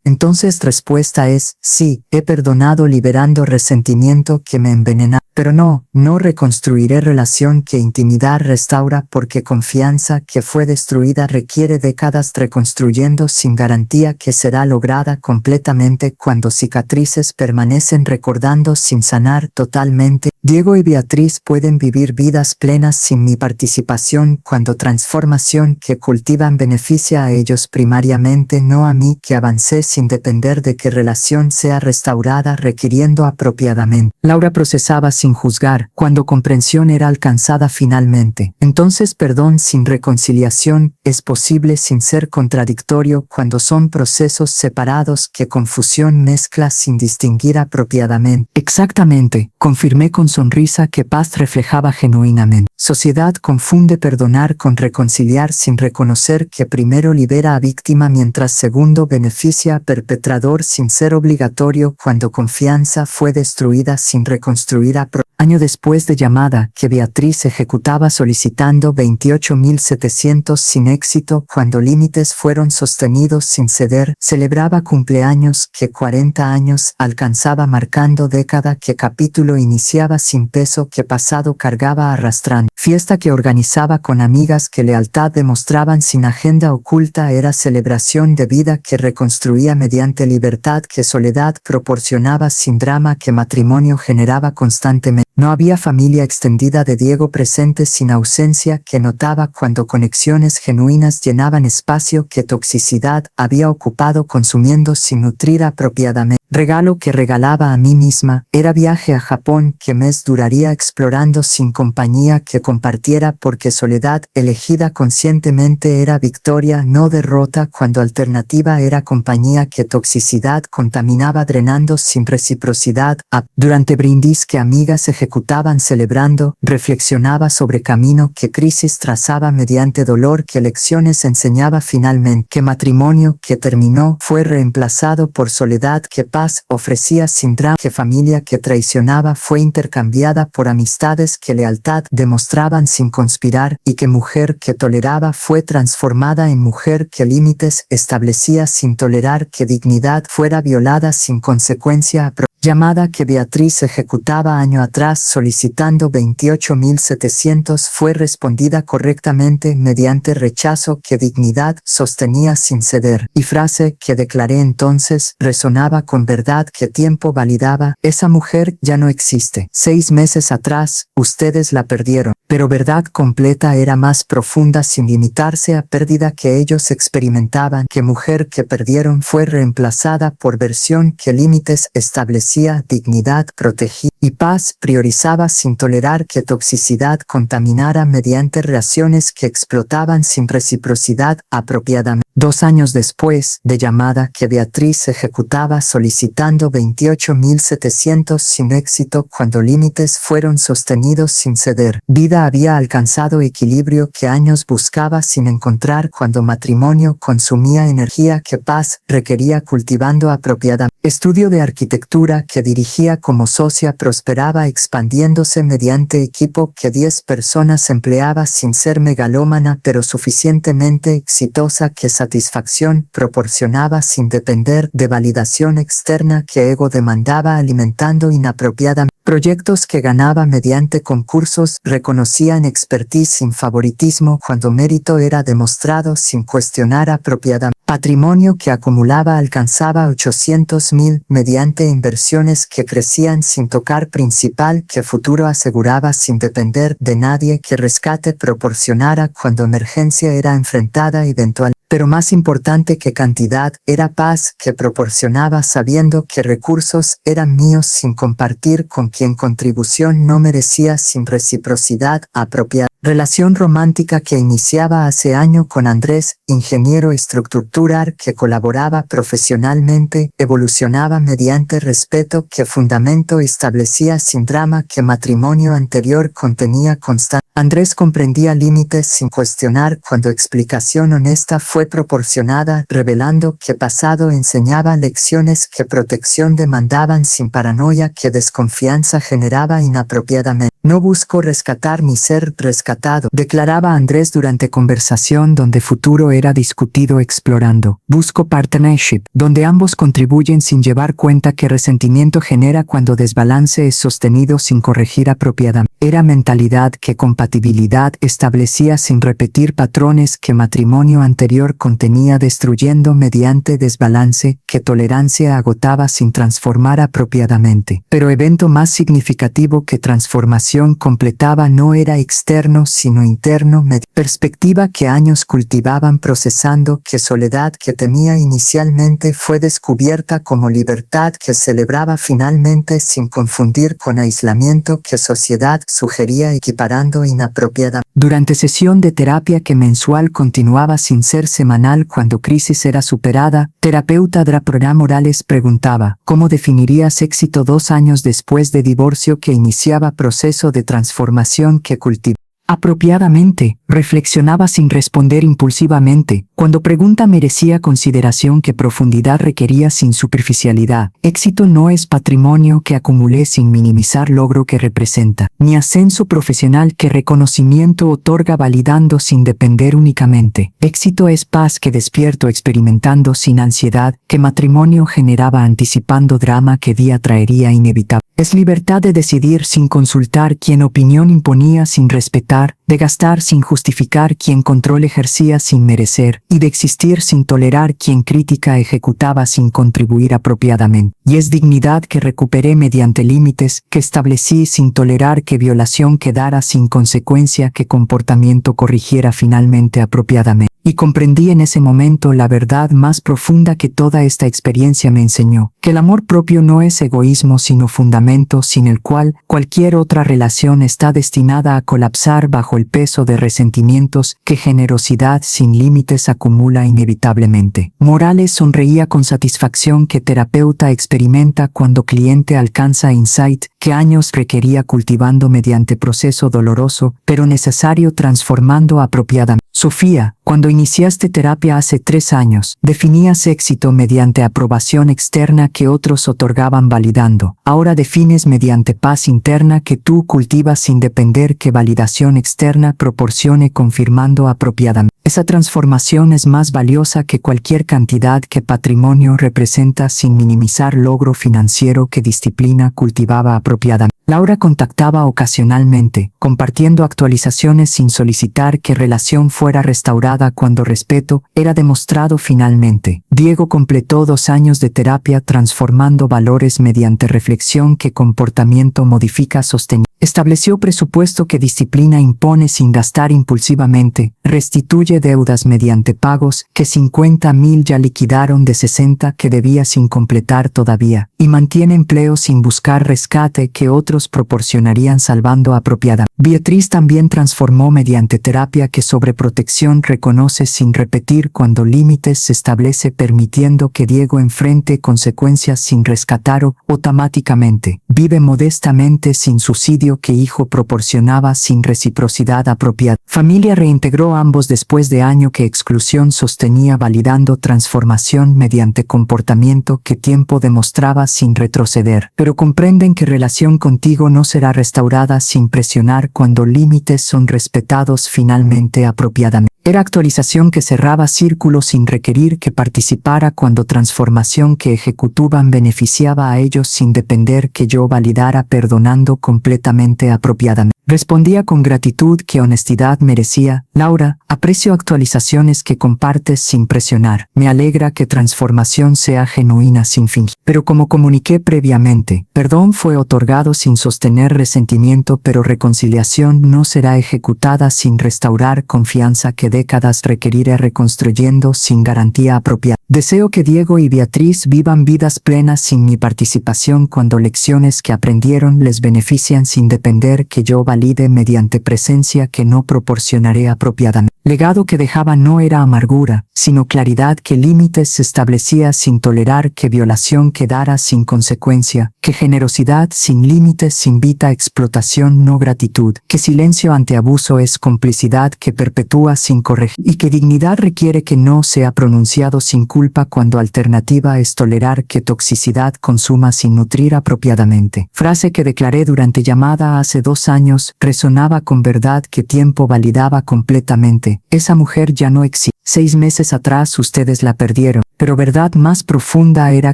Entonces respuesta es, sí, he perdonado liberando resentimiento que me envenena, pero no reconstruiré relación que intimidad restaura, porque confianza que fue destruida requiere décadas reconstruyendo sin garantía que será lograda completamente cuando cicatrices permanecen recordando sin sanar totalmente. Diego y Beatriz pueden vivir vidas plenas sin mi participación cuando transformación que cultivan beneficia a ellos primariamente, no a mí, que avancé sin depender de que relación sea restaurada requiriendo apropiadamente. Laura procesaba sin juzgar cuando comprensión era alcanzada finalmente. Entonces perdón sin reconciliación es posible sin ser contradictorio cuando son procesos separados, que confusión mezcla sin distinguir apropiadamente. Exactamente, confirmé con sonrisa que paz reflejaba genuinamente. Sociedad confunde perdonar con reconciliar sin reconocer que primero libera a víctima mientras segundo beneficia a perpetrador sin ser obligatorio cuando confianza fue destruida sin reconstruir Año después de llamada, que Beatriz ejecutaba solicitando 28.700 sin éxito cuando límites fueron sostenidos sin ceder, celebraba cumpleaños que 40 años alcanzaba marcando década que capítulo iniciaba sin peso que pasado cargaba arrastrando. Fiesta que organizaba con amigas que lealtad demostraban sin agenda oculta era celebración de vida que reconstruía mediante libertad que soledad proporcionaba sin drama que matrimonio generaba constantemente. No había familia extendida de Diego presente sin ausencia que notaba cuando conexiones genuinas llenaban espacio que toxicidad había ocupado consumiendo sin nutrir apropiadamente. Regalo que regalaba a mí misma, era viaje a Japón que mes duraría explorando sin compañía que compartiera porque soledad elegida conscientemente era victoria no derrota cuando alternativa era compañía que toxicidad contaminaba drenando sin reciprocidad. Durante brindis que amigas ejecutaban celebrando, reflexionaba sobre camino que crisis trazaba mediante dolor que lecciones enseñaba finalmente, que matrimonio que terminó fue reemplazado por soledad que paz ofrecía sin drama, que familia que traicionaba fue intercambiada por amistades que lealtad demostraban sin conspirar y que mujer que toleraba fue transformada en mujer que límites establecía sin tolerar que dignidad fuera violada sin consecuencia. Llamada que Beatriz ejecutaba año atrás solicitando 28.700 fue respondida correctamente mediante rechazo que dignidad sostenía sin ceder. Y frase que declaré entonces resonaba con verdad que tiempo validaba. Esa mujer ya no existe. 6 meses atrás, ustedes la perdieron. Pero verdad completa era más profunda sin limitarse a pérdida que ellos experimentaban. Que mujer que perdieron fue reemplazada por versión que límites establecía dignidad protegía y paz priorizaba sin tolerar que toxicidad contaminara mediante reacciones que explotaban sin reciprocidad apropiadamente. 2 años después de llamada que Beatriz ejecutaba solicitando 28.700 sin éxito cuando límites fueron sostenidos sin ceder. Vida había alcanzado equilibrio que años buscaba sin encontrar cuando matrimonio consumía energía que paz requería cultivando apropiadamente. Estudio de arquitectura que dirigía como socia prosperaba expandiéndose mediante equipo que 10 personas empleaba sin ser megalómana pero suficientemente exitosa que satisfacción proporcionaba sin depender de validación externa que ego demandaba alimentando inapropiadamente. Proyectos que ganaba mediante concursos reconocían expertise sin favoritismo cuando mérito era demostrado sin cuestionar apropiadamente. Patrimonio que acumulaba alcanzaba 800.000 mediante inversiones que crecían sin tocar principal que futuro aseguraba sin depender de nadie que rescate proporcionara cuando emergencia era enfrentada eventual. Pero más importante que cantidad era paz que proporcionaba sabiendo que recursos eran míos sin compartir con quien contribución no merecía sin reciprocidad apropiada. Relación romántica que iniciaba hace año con Andrés, ingeniero estructural que colaboraba profesionalmente, evolucionaba mediante respeto que fundamento establecía sin drama que matrimonio anterior contenía constante. Andrés comprendía límites sin cuestionar cuando explicación honesta fue proporcionada, revelando que pasado enseñaba lecciones que protección demandaban sin paranoia que desconfianza generaba inapropiadamente. No busco rescatar ni ser rescatado, declaraba Andrés durante conversación donde futuro era discutido explorando. Busco partnership, donde ambos contribuyen sin llevar cuenta que resentimiento genera cuando desbalance es sostenido sin corregir apropiadamente. Era mentalidad que compatibilidad establecía sin repetir patrones que matrimonio anterior contenía destruyendo mediante desbalance que tolerancia agotaba sin transformar apropiadamente. Pero evento más significativo que transformación completaba no era externo sino interno, perspectiva que años cultivaban procesando que soledad que temía inicialmente fue descubierta como libertad que celebraba finalmente sin confundir con aislamiento que sociedad sugería equiparando inapropiadamente. Durante sesión de terapia que mensual continuaba sin ser semanal cuando crisis era superada, terapeuta Draprona Morales preguntaba, ¿cómo definirías éxito 2 años después de divorcio que iniciaba proceso de transformación que cultivaba? Apropiadamente, reflexionaba sin responder impulsivamente. Cuando pregunta merecía consideración, que profundidad requería sin superficialidad. Éxito no es patrimonio que acumulé sin minimizar logro que representa, ni ascenso profesional que reconocimiento otorga validando sin depender únicamente. Éxito es paz que despierto experimentando sin ansiedad, que matrimonio generaba anticipando drama que día traería inevitable. Es libertad de decidir sin consultar quien opinión imponía sin respetar, de gastar sin justificar quien control ejercía sin merecer, y de existir sin tolerar quien crítica ejecutaba sin contribuir apropiadamente. Y es dignidad que recuperé mediante límites, que establecí sin tolerar que violación quedara sin consecuencia, que comportamiento corrigiera finalmente apropiadamente. Y comprendí en ese momento la verdad más profunda que toda esta experiencia me enseñó, que el amor propio no es egoísmo sino fundamento sin el cual cualquier otra relación está destinada a colapsar bajo el peso de resentimientos que generosidad sin límites acumula inevitablemente. Morales sonreía con satisfacción que terapeuta experimenta cuando cliente alcanza insight que años requería cultivando mediante proceso doloroso pero necesario transformando apropiadamente. Sofía, cuando iniciaste terapia hace 3 años, definías éxito mediante aprobación externa que otros otorgaban validando. Ahora defines mediante paz interna que tú cultivas sin depender que validación externa proporcione confirmando apropiadamente. Esa transformación es más valiosa que cualquier cantidad que patrimonio representa sin minimizar logro financiero que disciplina cultivaba apropiadamente. Laura contactaba ocasionalmente, compartiendo actualizaciones sin solicitar que relación fuera restaurada cuando respeto era demostrado finalmente. Diego completó 2 años de terapia transformando valores mediante reflexión que comportamiento modifica sostenible. Estableció presupuesto que disciplina impone sin gastar impulsivamente, restituye deudas mediante pagos que 50,000 ya liquidaron de 60 que debía sin completar todavía, y mantiene empleo sin buscar rescate que otros proporcionarían salvando apropiadamente. Beatriz también transformó mediante terapia que sobreprotección reconoce sin repetir cuando límites se establece permitiendo que Diego enfrente consecuencias sin rescatar o automáticamente. Vive modestamente sin subsidio que hijo proporcionaba sin reciprocidad apropiada. Familia reintegró ambos después de año que exclusión sostenía validando transformación mediante comportamiento que tiempo demostraba sin retroceder. Pero comprenden que relación contigo no será restaurada sin presionar cuando límites son respetados finalmente apropiadamente. Era actualización que cerraba círculos sin requerir que participara cuando transformación que ejecutaban beneficiaba a ellos sin depender que yo validara perdonando completamente apropiadamente. Respondía con gratitud que honestidad merecía. Laura, aprecio actualizaciones que compartes sin presionar. Me alegra que transformación sea genuina sin fingir. Pero como comuniqué previamente, perdón fue otorgado sin sostener resentimiento, pero reconciliación no será ejecutada sin restaurar confianza que décadas requeriré reconstruyendo sin garantía apropiada. Deseo que Diego y Beatriz vivan vidas plenas sin mi participación cuando lecciones que aprendieron les benefician sin depender que yo valide mediante presencia que no proporcionaré apropiadamente. Legado que dejaba no era amargura, sino claridad que límites se establecía sin tolerar que violación quedara sin consecuencia, que generosidad sin límites invita explotación no gratitud, que silencio ante abuso es complicidad que perpetúa sin corregir y que dignidad requiere que no sea pronunciado sin culpa cuando alternativa es tolerar que toxicidad consuma sin nutrir apropiadamente. Frase que declaré durante llamada hace 2 años, resonaba con verdad que tiempo validaba completamente. Esa mujer ya no existe. 6 meses atrás ustedes la perdieron, pero verdad más profunda era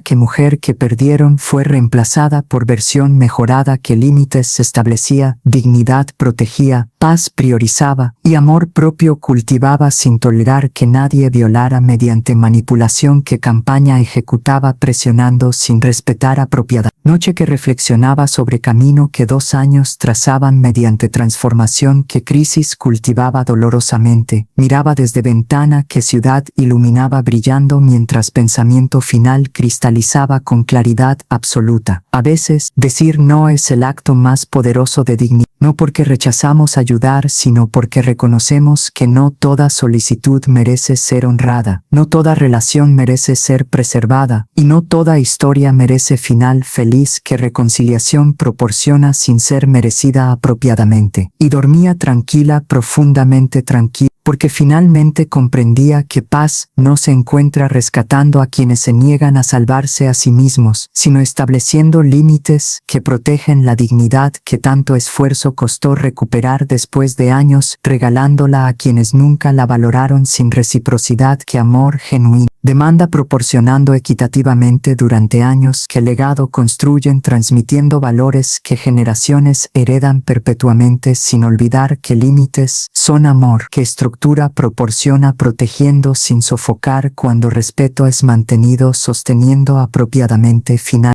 que mujer que perdieron fue reemplazada por versión mejorada que límites se establecía, dignidad protegía, paz priorizaba y amor propio cultivaba sin tolerar que nadie violara mediante manipulación que campaña ejecutaba presionando sin respetar apropiada. Noche que reflexionaba sobre camino que 2 años trazaban mediante transformación que crisis cultivaba dolorosamente, miraba desde ventana que ciudad iluminaba brillando mientras mientras pensamiento final cristalizaba con claridad absoluta. A veces, decir no es el acto más poderoso de dignidad, no porque rechazamos ayudar, sino porque reconocemos que no toda solicitud merece ser honrada, no toda relación merece ser preservada, y no toda historia merece final feliz que reconciliación proporciona sin ser merecida apropiadamente. Y dormía tranquila, profundamente tranquila, porque finalmente comprendía que paz no se encuentra rescatando a quienes se niegan a salvarse a sí mismos, sino estableciendo límites que protegen la dignidad que tanto esfuerzo costó recuperar después de años, regalándola a quienes nunca la valoraron sin reciprocidad que amor genuino demanda, proporcionando equitativamente durante años que legado construyen, transmitiendo valores que generaciones heredan perpetuamente, sin olvidar que límites son amor, que estructura proporciona, protegiendo sin sofocar cuando respeto es mantenido, sosteniendo apropiadamente final.